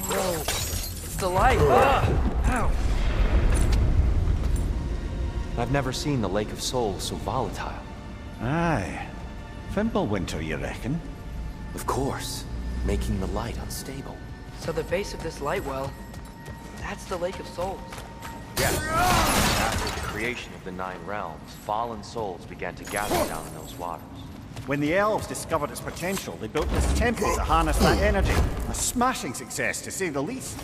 Whoa, it's the light. Ow. I've never seen the Lake of Souls so volatile. Aye. Fimbulwinter, you reckon? Of course, making the light unstable. So the base of this light well, that's the Lake of Souls. Yes. After the creation of the Nine Realms, fallen souls began to gather down in those waters. When the elves discovered its potential, they built this temple to harness that energy. A smashing success, to say the least.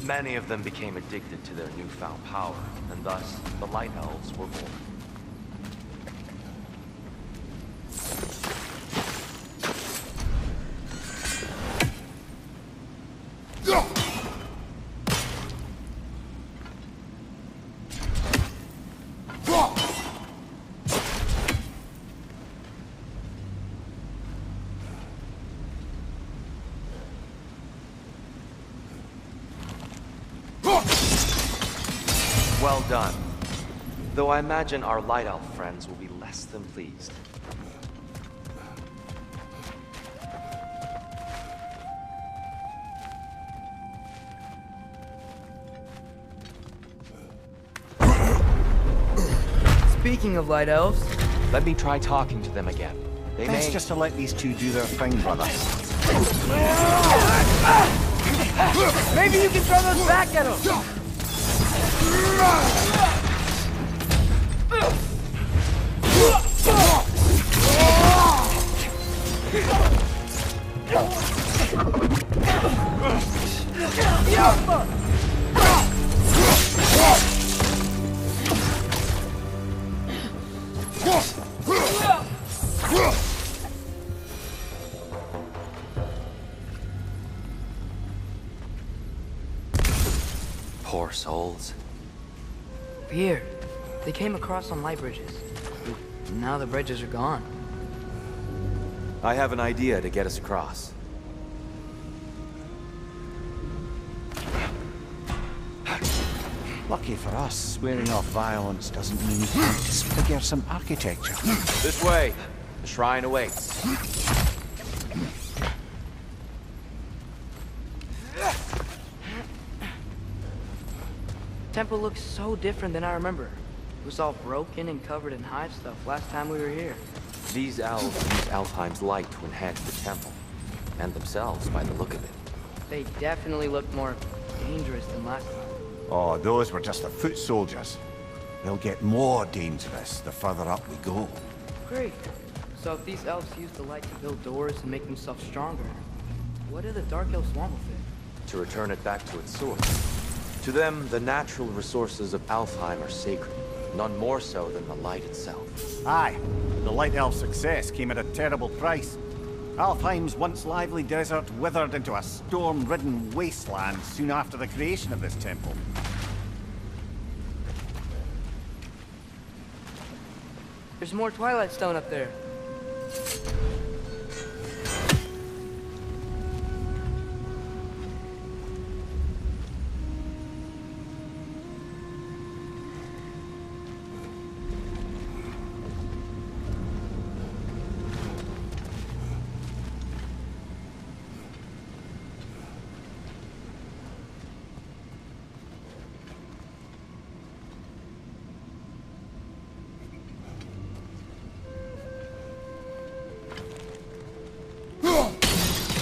Many of them became addicted to their newfound power, and thus, the Light Elves were born. Well done. Though I imagine our Light Elf friends will be less than pleased. Speaking of Light Elves... Let me try talking to them again. They Best may... just to let these two do their thing, brother. Maybe you can throw those back at them! Poor souls. Weird. They came across on light bridges. Now the bridges are gone. I have an idea to get us across. Lucky for us, swearing off violence doesn't mean we can't disfigure some architecture. This way. The shrine awaits. Temple looks so different than I remember. It was all broken and covered in hive stuff last time we were here. These elves use Alfheim's light to enhance the temple, and themselves by the look of it. They definitely look more dangerous than last time. Oh, those were just the foot soldiers. They'll get more dangerous the further up we go. Great. So if these elves use the light to build doors and make themselves stronger, what do the Dark Elves want with it? To return it back to its source. To them, the natural resources of Alfheim are sacred, none more so than the light itself. Aye, the Light Elf's success came at a terrible price. Alfheim's once lively desert withered into a storm-ridden wasteland soon after the creation of this temple. There's more Twilight Stone up there.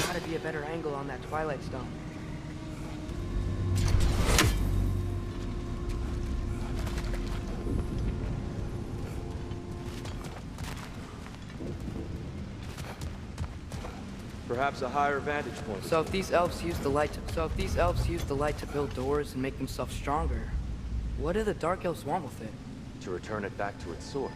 Gotta be a better angle on that Twilight Stone. Perhaps a higher vantage point. So if these elves use the light to build doors and make themselves stronger, what do the Dark Elves want with it? To return it back to its source.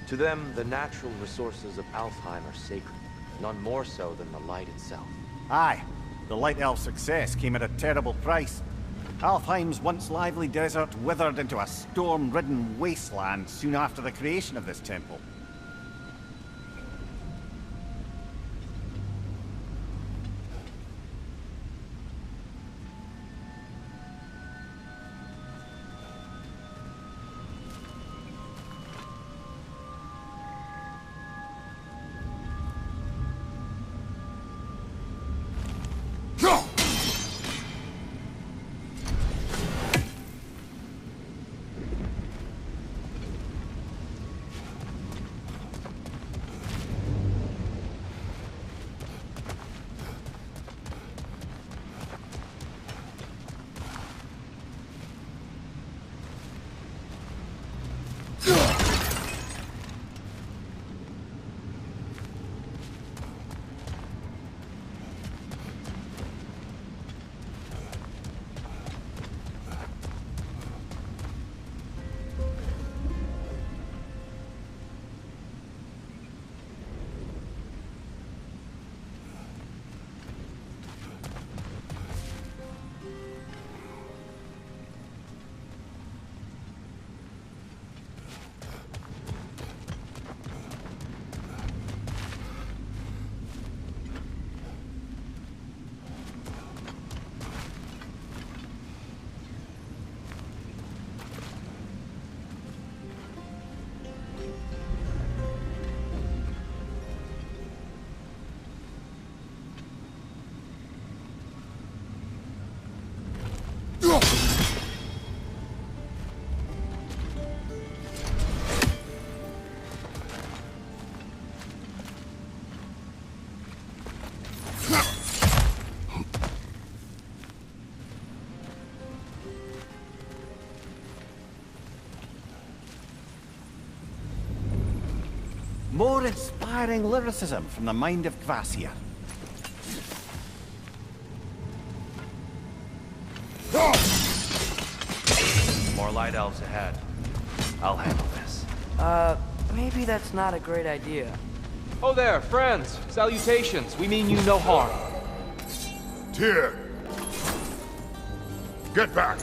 To them, the natural resources of Alfheim are sacred, none more so than the light itself. Aye, the Light Elf's success came at a terrible price. Alfheim's once lively desert withered into a storm-ridden wasteland soon after the creation of this temple. More inspiring lyricism from the mind of Kvasir. More light elves ahead. I'll handle this. Maybe that's not a great idea. Oh there, friends. Salutations. We mean you no harm. Tyr! Get back!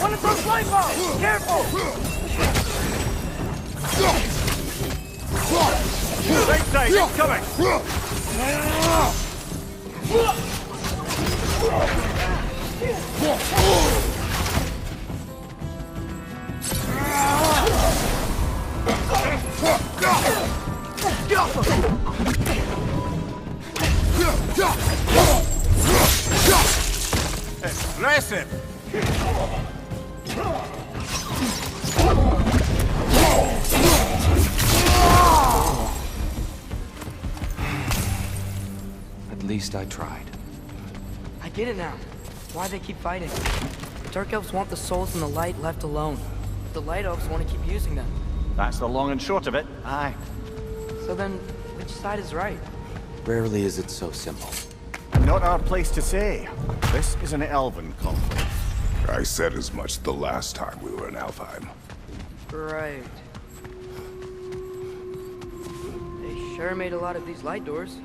One of those light bombs! Careful! incoming! Impressive! At least I tried. I get it now. Why they keep fighting. The Dark Elves want the souls in the light left alone. The Light Elves want to keep using them. That's the long and short of it, aye. So then, which side is right? Rarely is it so simple. Not our place to say. This is an elven conflict. I said as much the last time we were in Alfheim. Right. They sure made a lot of these light doors.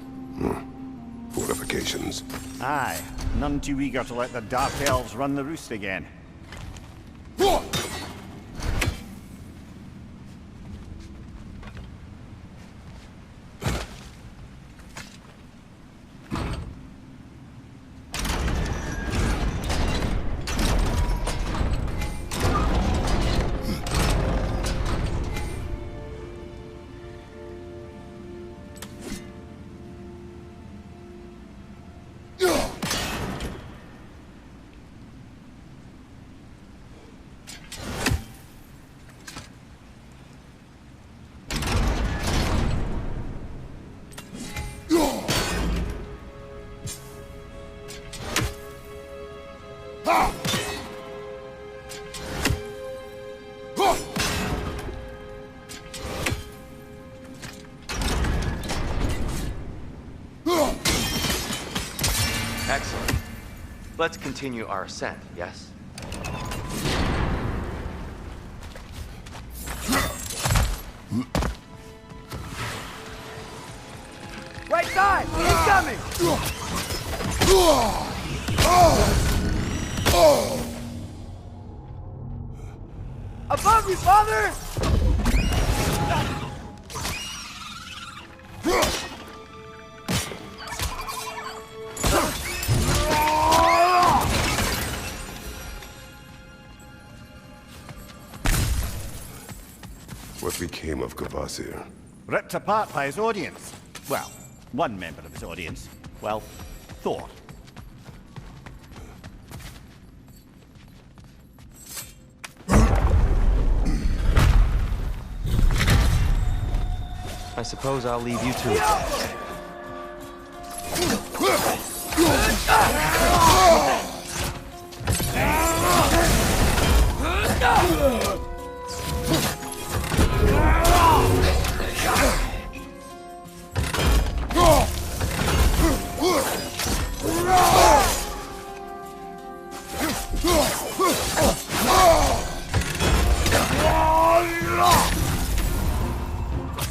Fortifications. Aye, none too eager to let the Dark Elves run the roost again. Excellent. Let's continue our ascent, yes? Right side! Incoming! Above you, father! What became of Kvasir? Ripped apart by his audience. Well, one member of his audience. Well, thought. I suppose I'll leave you to it.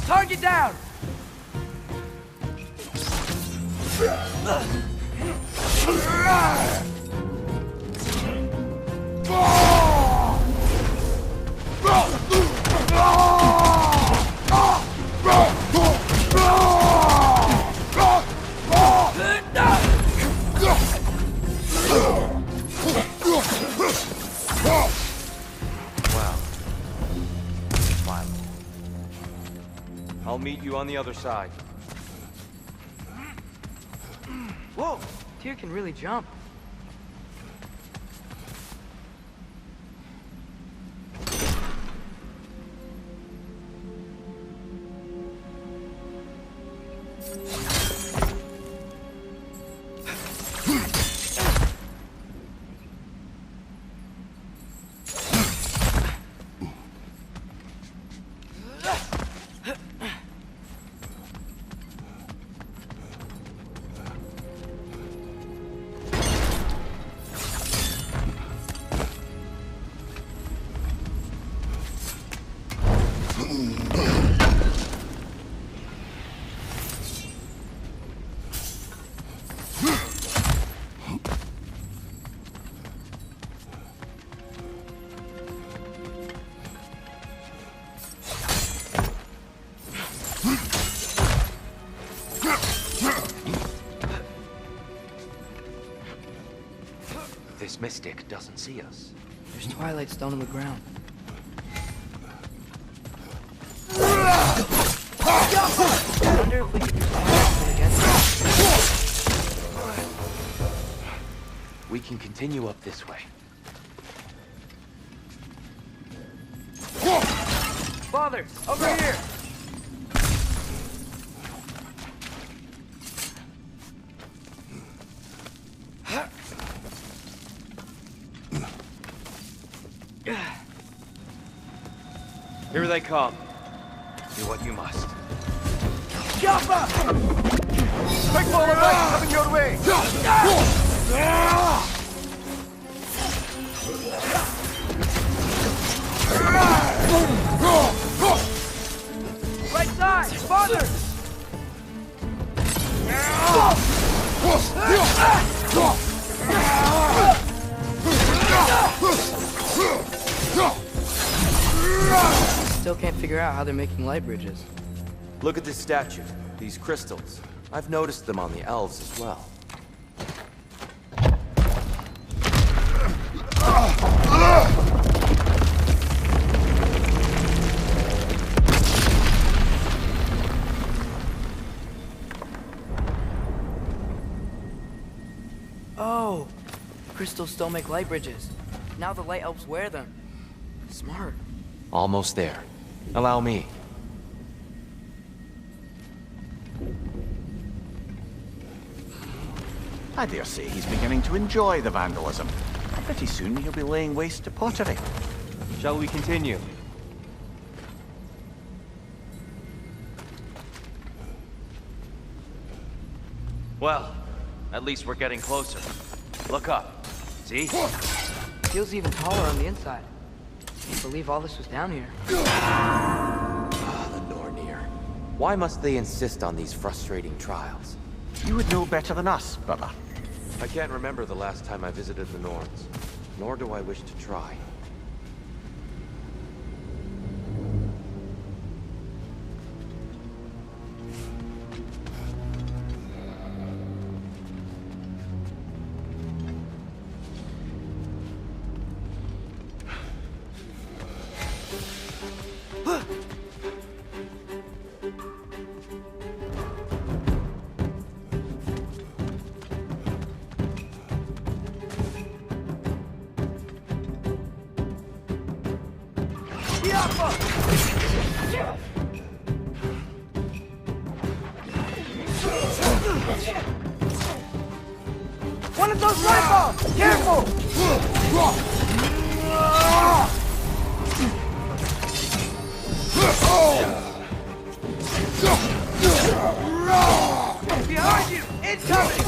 Target down! Wow. Violent. I'll meet you on the other side. Whoa! Tyr can really jump. mystic doesn't see us. There's Twilight Stone on the ground. I wonder if we could use something against it. We can continue up this way. Father, over here! Here they come. Do what you must. Jumper! Big ball of light coming your way! Right side! Father! Still can't figure out how they're making light bridges. Look at this statue. These crystals. I've noticed them on the elves as well. Oh! Crystals still make light bridges. Now the light elves wear them. Smart. Almost there. Allow me. I dare say he's beginning to enjoy the vandalism. Pretty soon he'll be laying waste to pottery. Shall we continue? Well, at least we're getting closer. Look up. See? Feels even taller on the inside. Can't believe all this was down here. Ah, the Nornir. Why must they insist on these frustrating trials? You would know better than us, brother. I can't remember the last time I visited the Norns, nor do I wish to try. One of those rifles! Careful! Behind you! Incoming!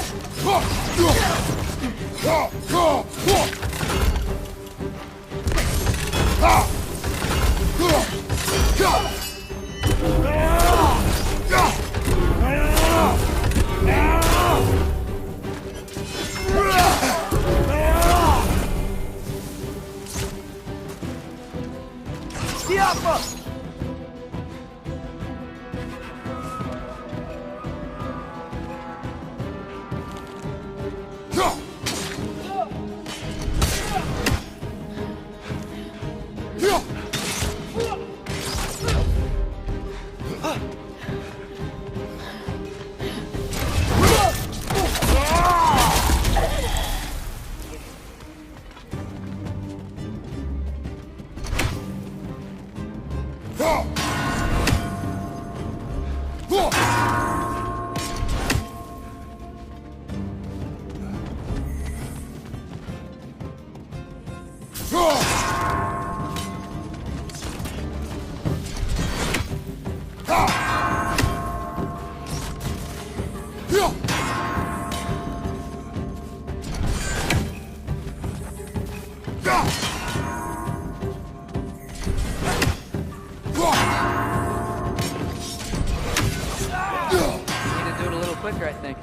quicker, I think.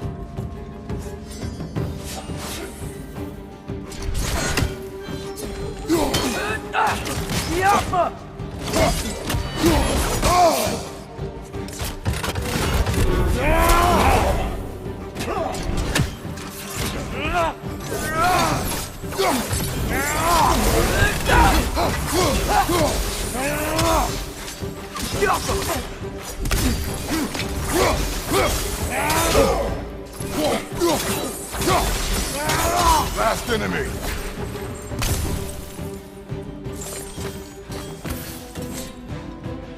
Last enemy.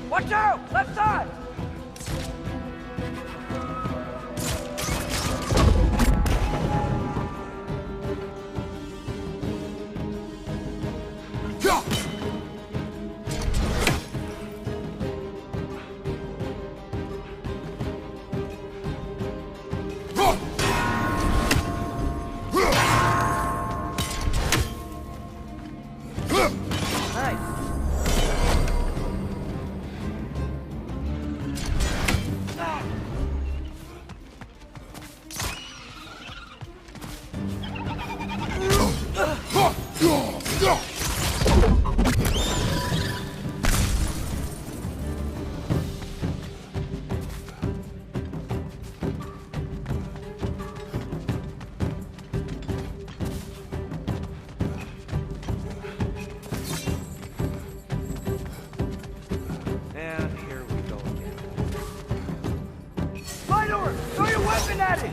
Watch out! Left side! And here we go again. Minor! Throw your weapon at it!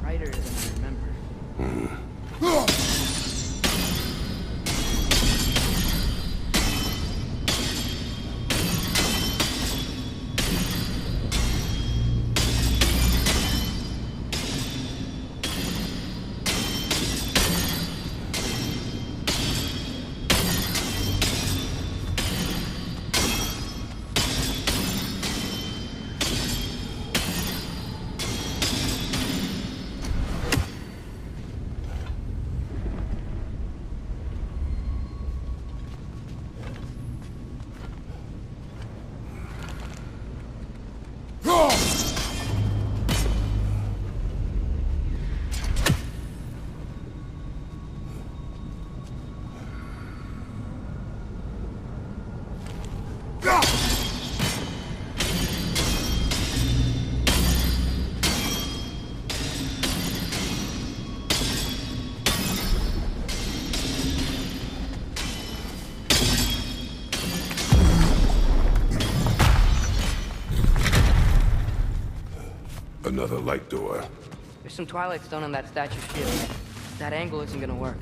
Brighter than I remember. Another light door. There's some Twilight Stone on that statue shield. That angle isn't gonna work.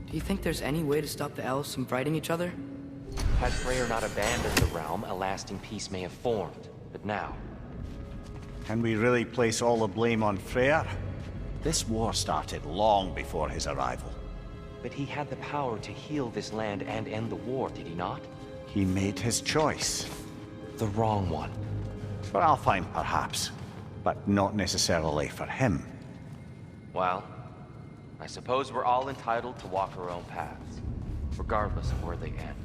Do you think there's any way to stop the elves from fighting each other? Had Freyr not abandoned the realm, a lasting peace may have formed. But now... Can we really place all the blame on Freyr? This war started long before his arrival. But he had the power to heal this land and end the war, did he not? He made his choice. The wrong one. For Alfheim, perhaps. But not necessarily for him. Well, I suppose we're all entitled to walk our own paths, regardless of where they end.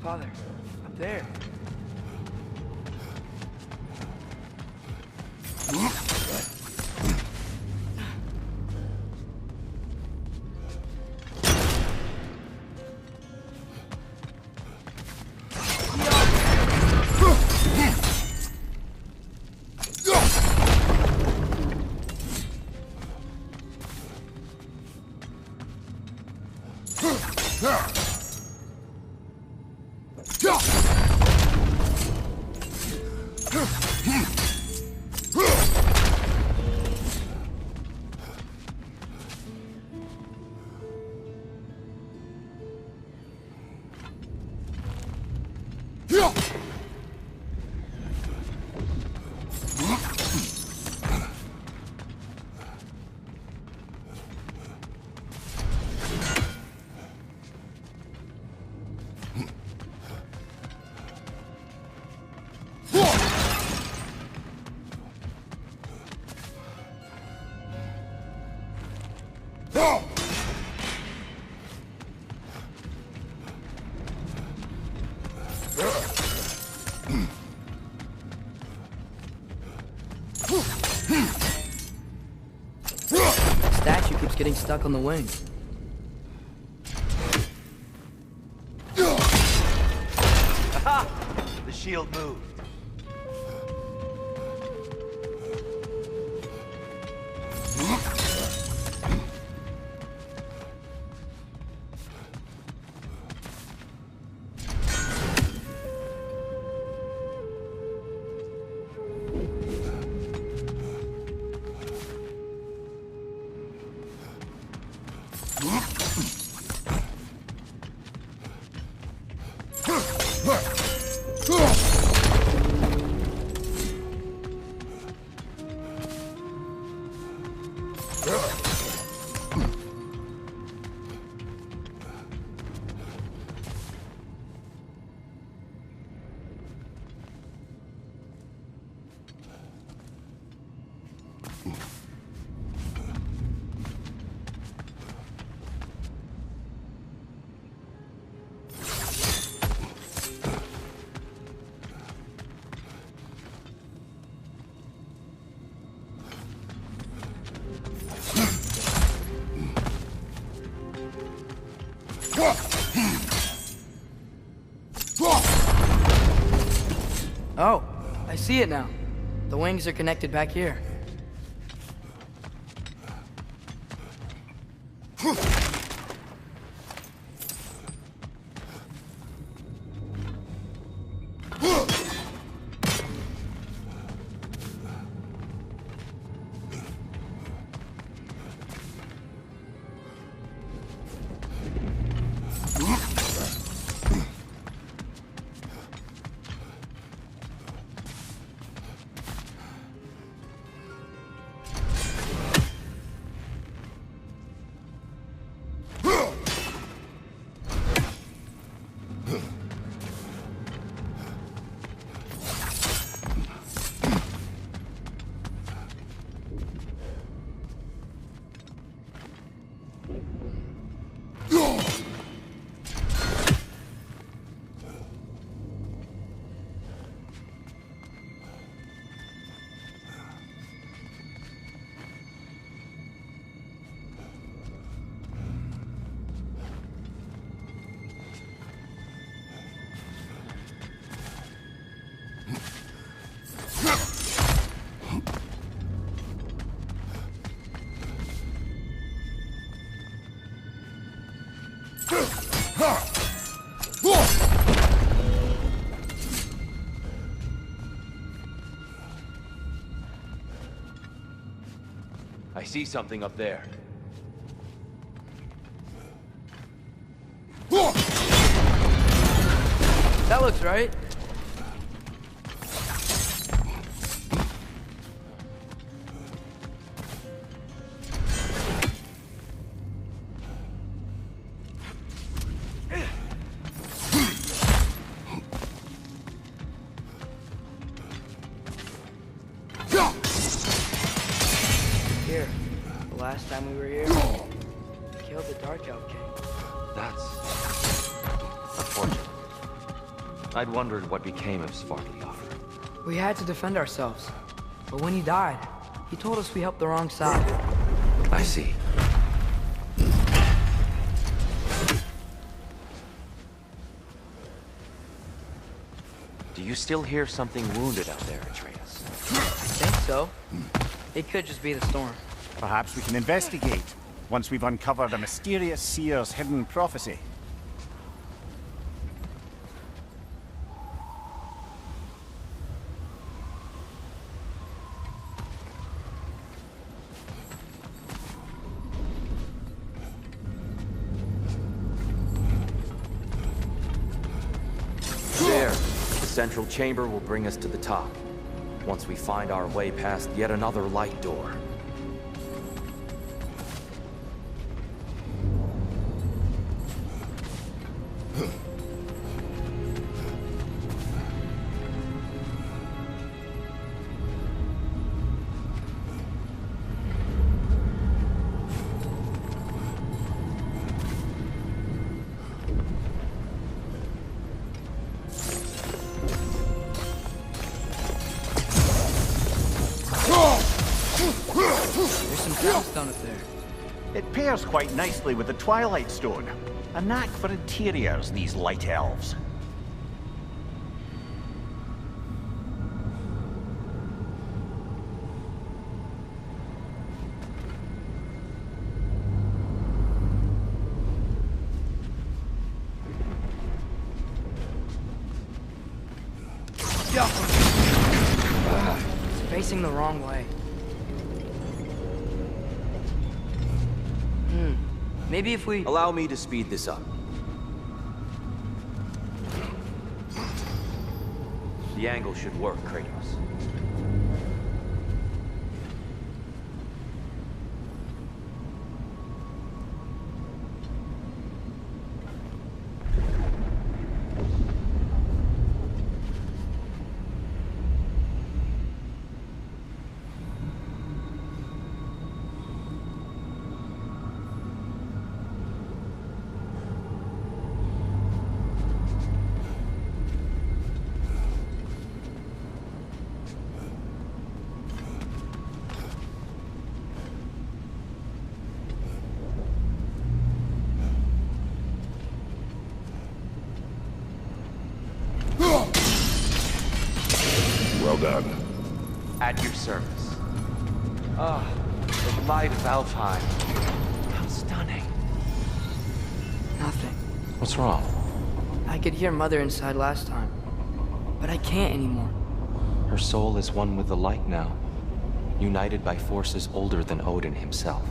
Father, up there. Statue keeps getting stuck on the wing. Aha! The shield moved. Oh, I see it now. The wings are connected back here. I see something up there. That looks right. last time we were here. Killed the Dark Elf King. That's unfortunate. I'd wondered what became of Svartalfheim. We had to defend ourselves. But when he died, he told us we helped the wrong side. I see. Do you still hear something wounded out there, Atreus? I think so. It could just be the storm. Perhaps we can investigate, once we've uncovered a mysterious seer's hidden prophecy. There. The central chamber will bring us to the top. Once we find our way past yet another light door. There's some brownstone up there. It pairs quite nicely with the Twilight Stone. A knack for interiors, these light elves. It's facing the wrong way. Maybe if we... Allow me to speed this up. The angle should work, Kratos. Well done. At your service. Ah, the light of Alfheim. How stunning. Nothing. What's wrong? I could hear Mother inside last time. But I can't anymore. Her soul is one with the light now, united by forces older than Odin himself.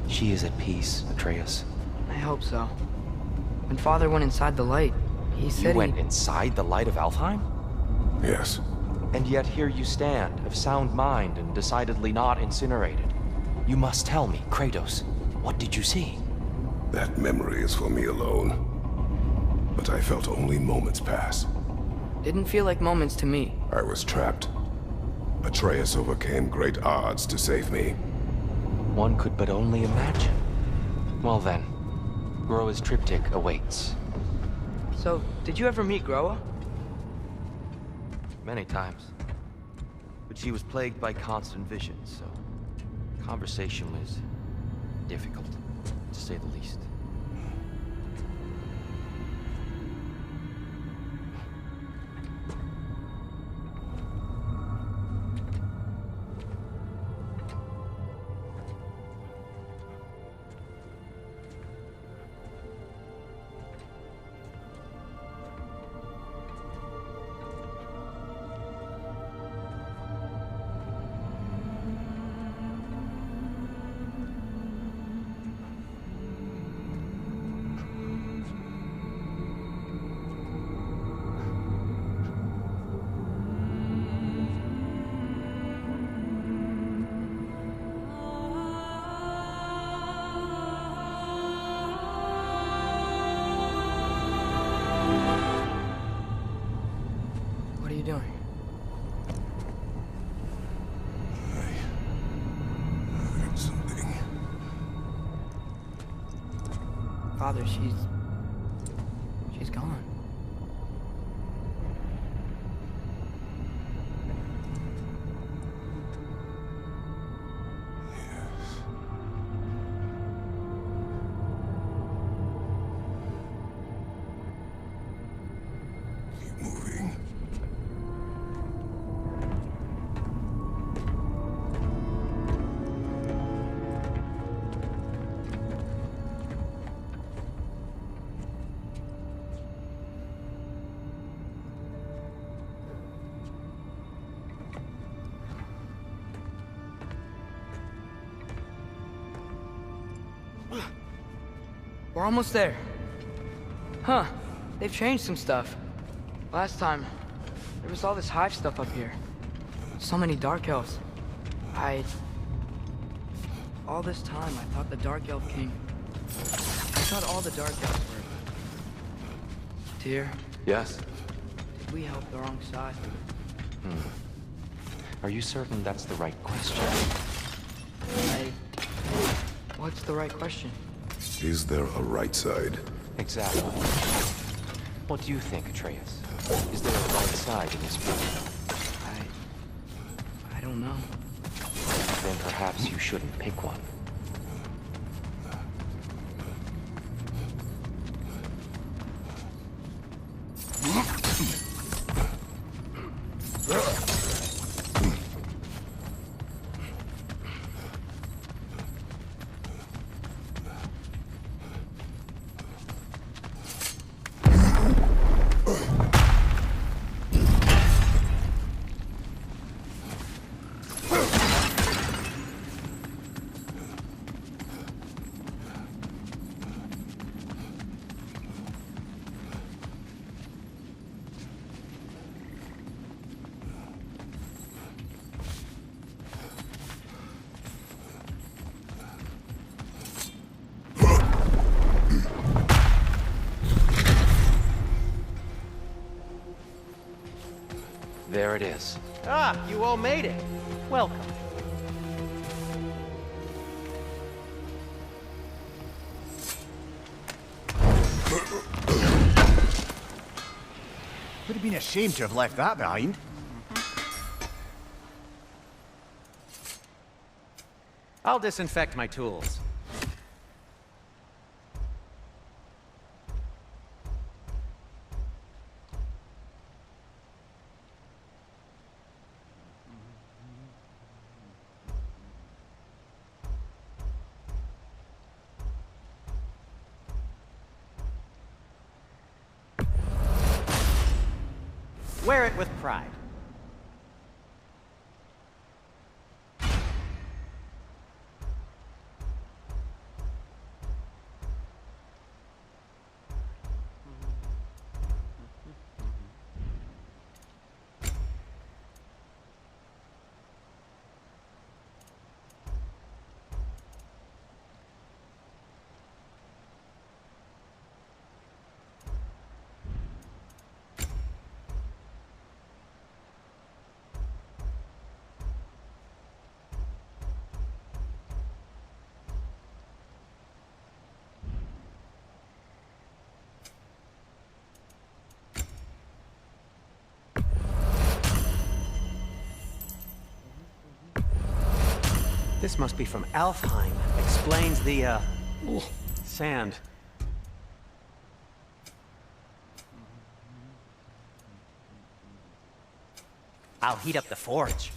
She is at peace, Atreus. I hope so. When Father went inside the light, he said You went inside the light of Alfheim? Yes. And yet here you stand, of sound mind and decidedly not incinerated. You must tell me, Kratos, what did you see? That memory is for me alone. But I felt only moments pass. Didn't feel like moments to me. I was trapped. Atreus overcame great odds to save me. One could but only imagine. Well then, Groa's triptych awaits. So, did you ever meet Groa? Many times. But she was plagued by constant visions, so conversation was difficult, to say the least. Father, she's gone. Keep moving. We're almost there. Huh. They've changed some stuff. Last time, there was all this hive stuff up here. So many Dark Elves. All this time, I thought the Dark Elf King... I thought all the Dark Elves were... Tyr, Yes? did we help the wrong side? Are you certain that's the right question? What's the right question? Is there a right side? Exactly. What do you think, Atreus? Is there a right side in this world? I don't know. Then perhaps you shouldn't pick one. There it is. Ah, you all made it. Welcome. Would have been a shame to have left that behind. I'll disinfect my tools. Wear it with pride. This must be from Alfheim. Explains the, sand. I'll heat up the forge.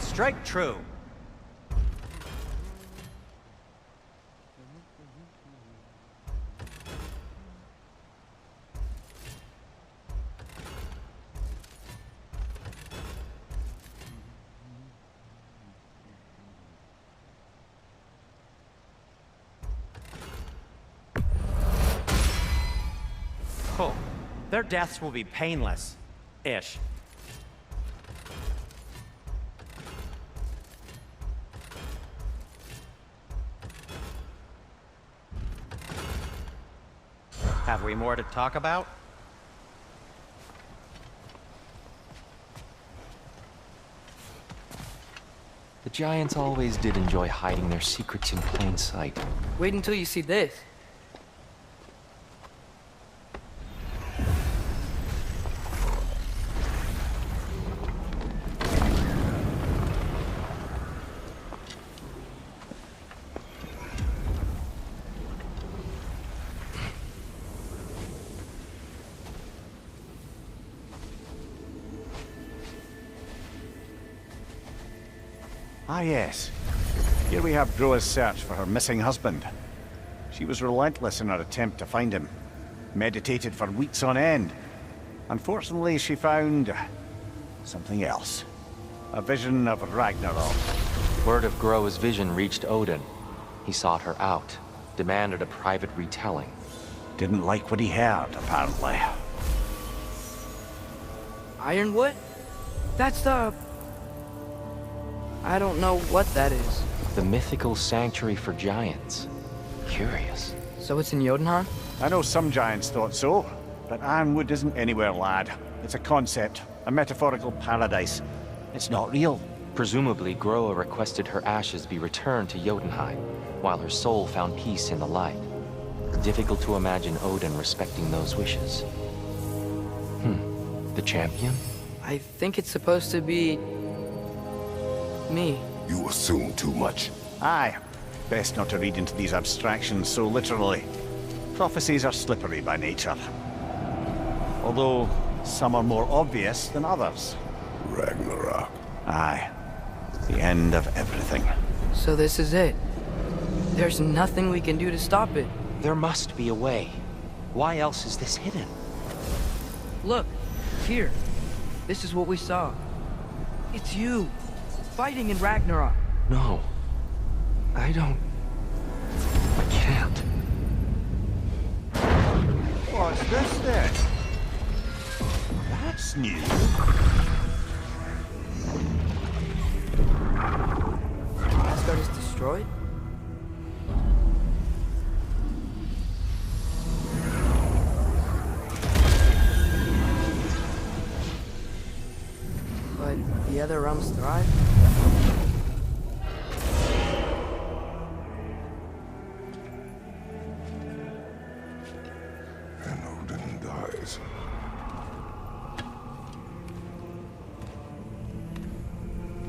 Strike true. Oh, their deaths will be painless-ish. Have we more to talk about? The Giants always did enjoy hiding their secrets in plain sight. Wait until you see this. Ah, yes. Here we have Groa's search for her missing husband. She was relentless in her attempt to find him. Meditated for weeks on end. Unfortunately, she found something else. A vision of Ragnarok. Word of Groa's vision reached Odin. He sought her out, demanded a private retelling. Didn't like what he heard, apparently. Ironwood? That's the... I don't know what that is. The mythical sanctuary for giants. Curious. So it's in Jotunheim? I know some giants thought so, but Ironwood isn't anywhere, lad. It's a concept, a metaphorical paradise. It's not real. Presumably, Groa requested her ashes be returned to Jotunheim, while her soul found peace in the light. Difficult to imagine Odin respecting those wishes. The champion? I think it's supposed to be... me. You assume too much. Aye. Best not to read into these abstractions so literally. Prophecies are slippery by nature. Although, some are more obvious than others. Ragnarok. Aye. The end of everything. So this is it. There's nothing we can do to stop it. There must be a way. Why else is this hidden? Look, here. This is what we saw. It's you, fighting in Ragnarok. No. I don't... I can't. What's this then? That's new. Asgard is destroyed? But the other realms thrive? And Odin dies.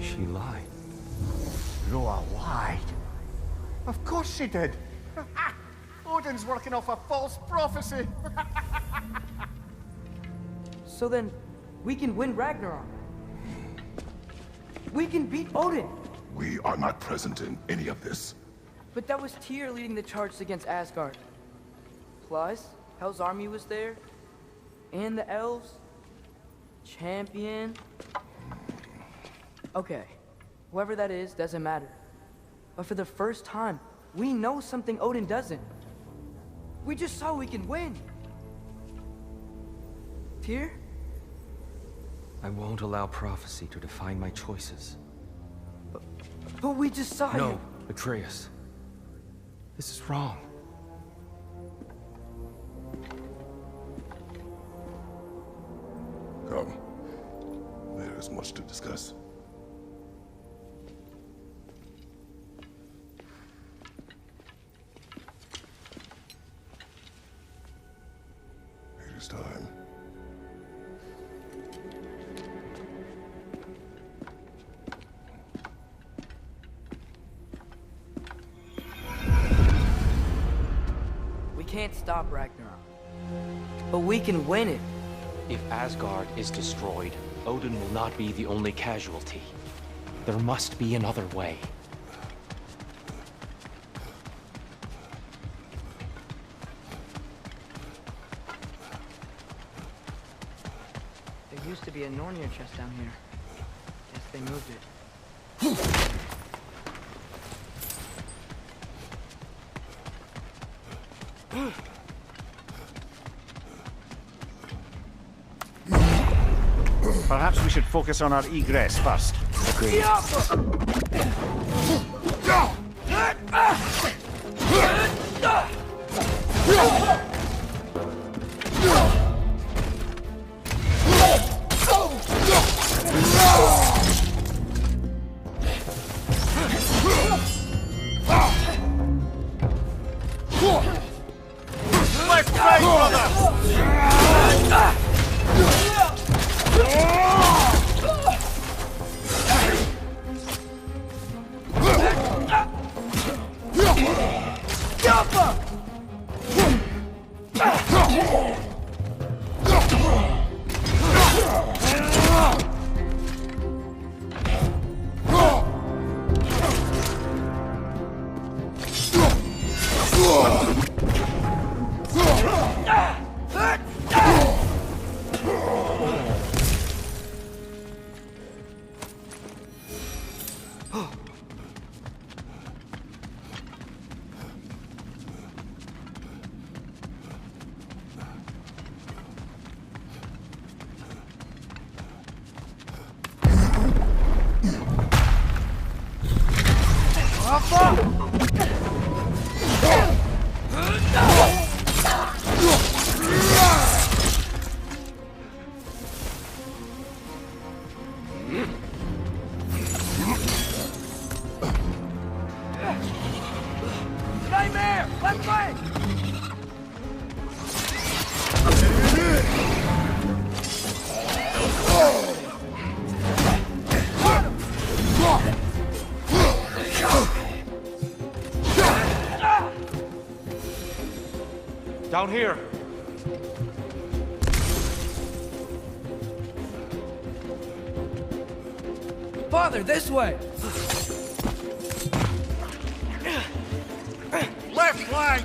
She lied. Groa lied. Of course she did. Odin's working off a false prophecy. So then, we can win Ragnarok. We can beat Odin. We are not present in any of this. But that was Tyr leading the charge against Asgard. Plus, Hell's army was there. And the elves. Champion. Okay, whoever that is doesn't matter. But for the first time, we know something Odin doesn't. We just saw we can win. Tyr? I won't allow prophecy to define my choices. But we just saw No, you. Atreus. This is wrong. Come. There is much to discuss. It is time. We can't stop Ragnarok. But we can win it. If Asgard is destroyed, Odin will not be the only casualty. There must be another way. There used to be a Nornir chest down here. Guess they moved it. Perhaps we should focus on our egress first. Agreed. Left, right, brother! Nightmare! Left flank! Down here. Father, this way! Left flank!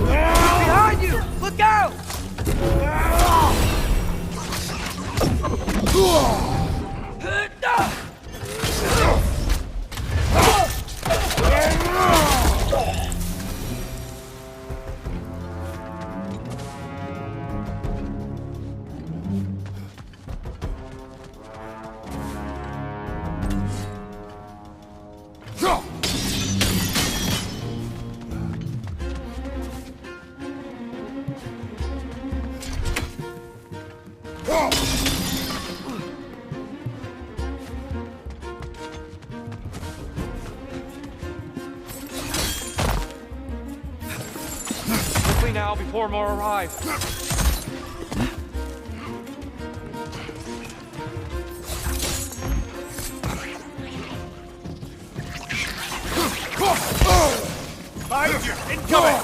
Behind you! Look out! Quickly now, before more arrive. Behind you! Incoming!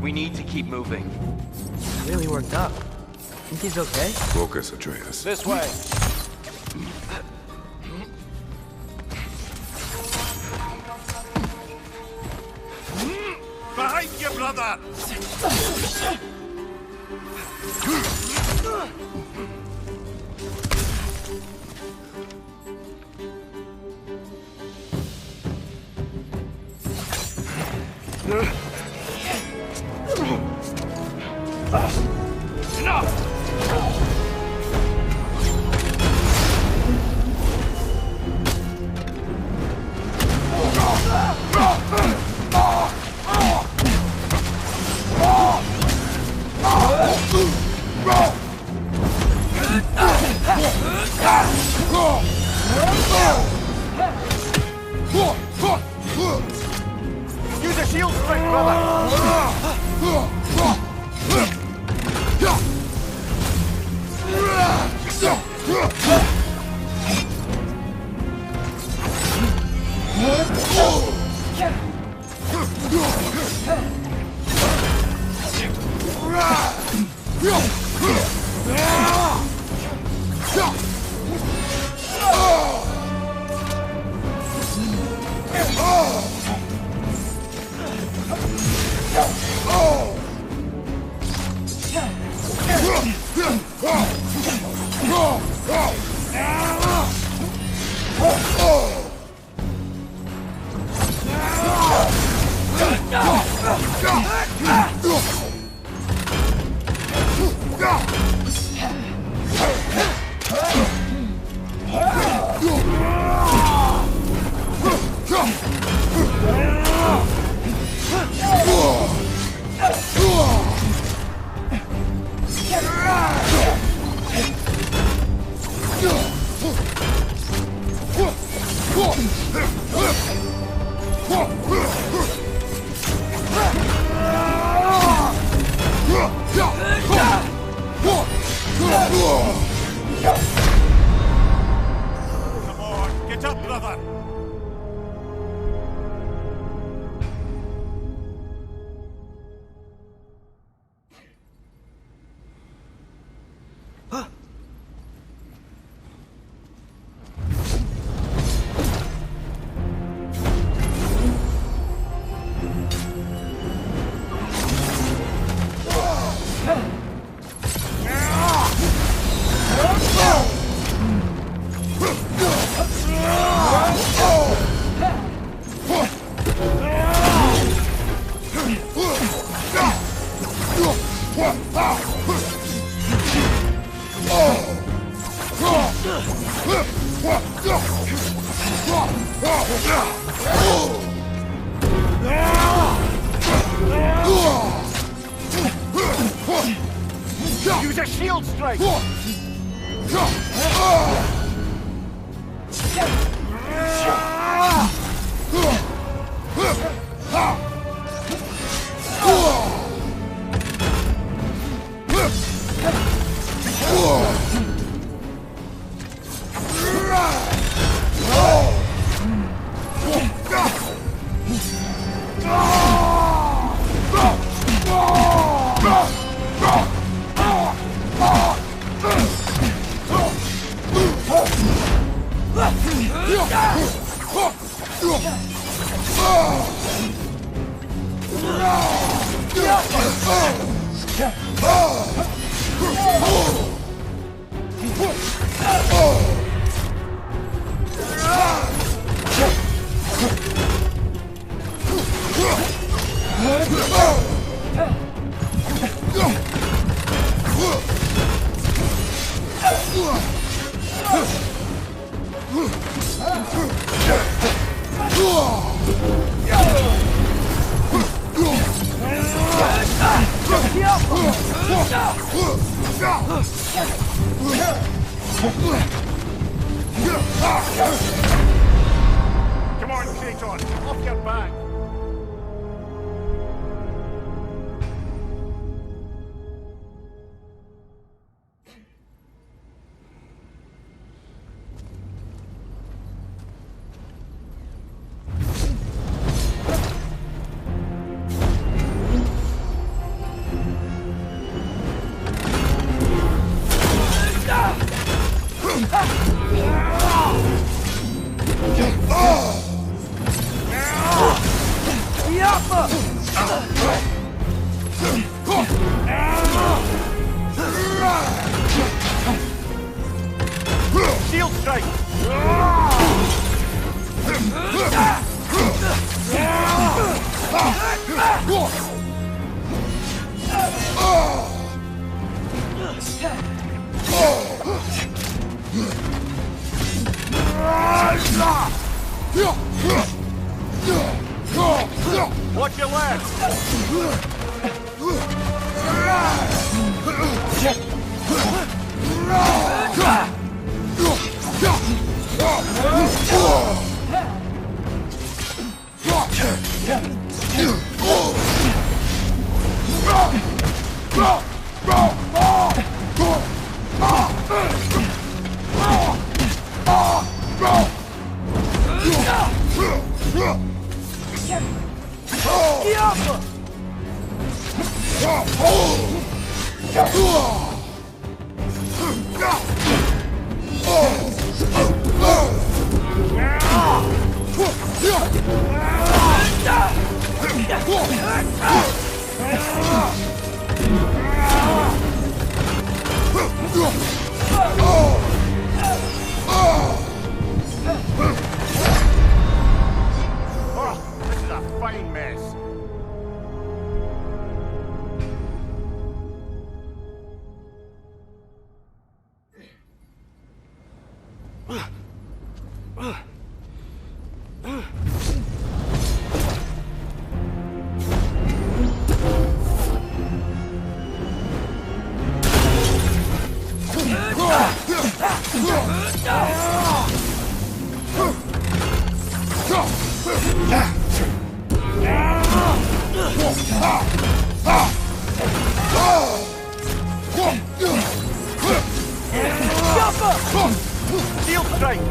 We need to keep moving. Really worked up. Think he's okay? Focus, Atreus. This way! Behind you, brother! Use a shield strike, brother! Come on, get up, brother! Use a shield strike! Come on, Kratos, off your back! Shield strike! Watch your left! This is a fine mess. Steel strike!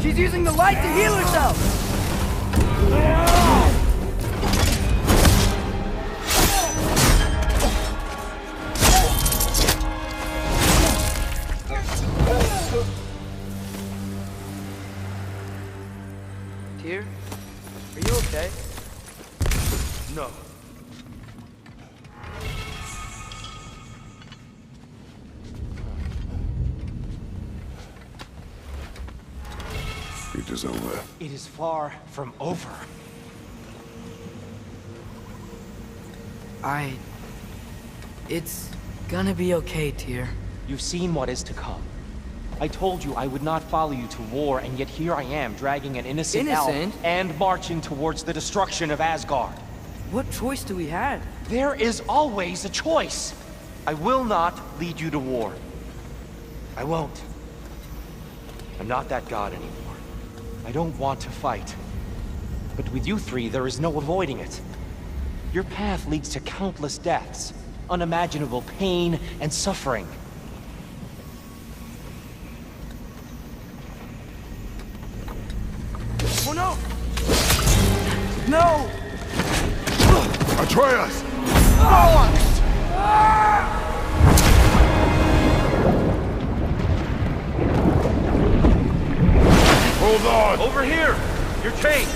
She's using the light to heal herself! Tyr? Are you okay? No. It is over. It is far from over. It's gonna be okay, Tyr. You've seen what is to come. I told you I would not follow you to war, and yet here I am, dragging an innocent elf and marching towards the destruction of Asgard. What choice do we have? There is always a choice. I will not lead you to war. I won't. I'm not that god anymore. I don't want to fight. But with you three, there is no avoiding it. Your path leads to countless deaths, unimaginable pain and suffering. Oh no! No! Atreus! Hold on! Over here! You're chained!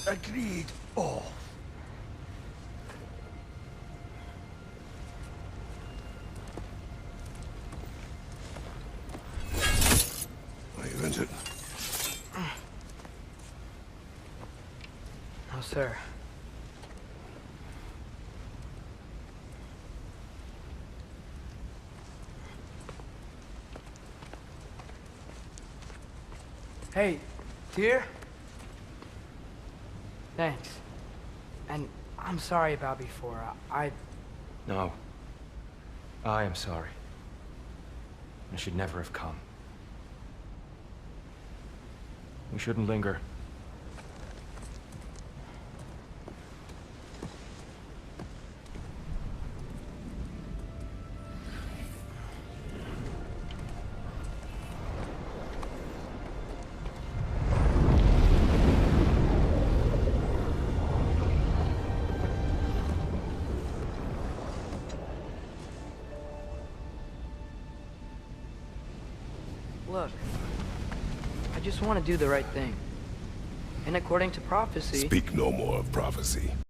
Agreed. Oh. No, sir. Hey, dear? Thanks. And I'm sorry about before. No. I am sorry. I should never have come. We shouldn't linger. Look, I just want to do the right thing. And according to prophecy... Speak no more of prophecy.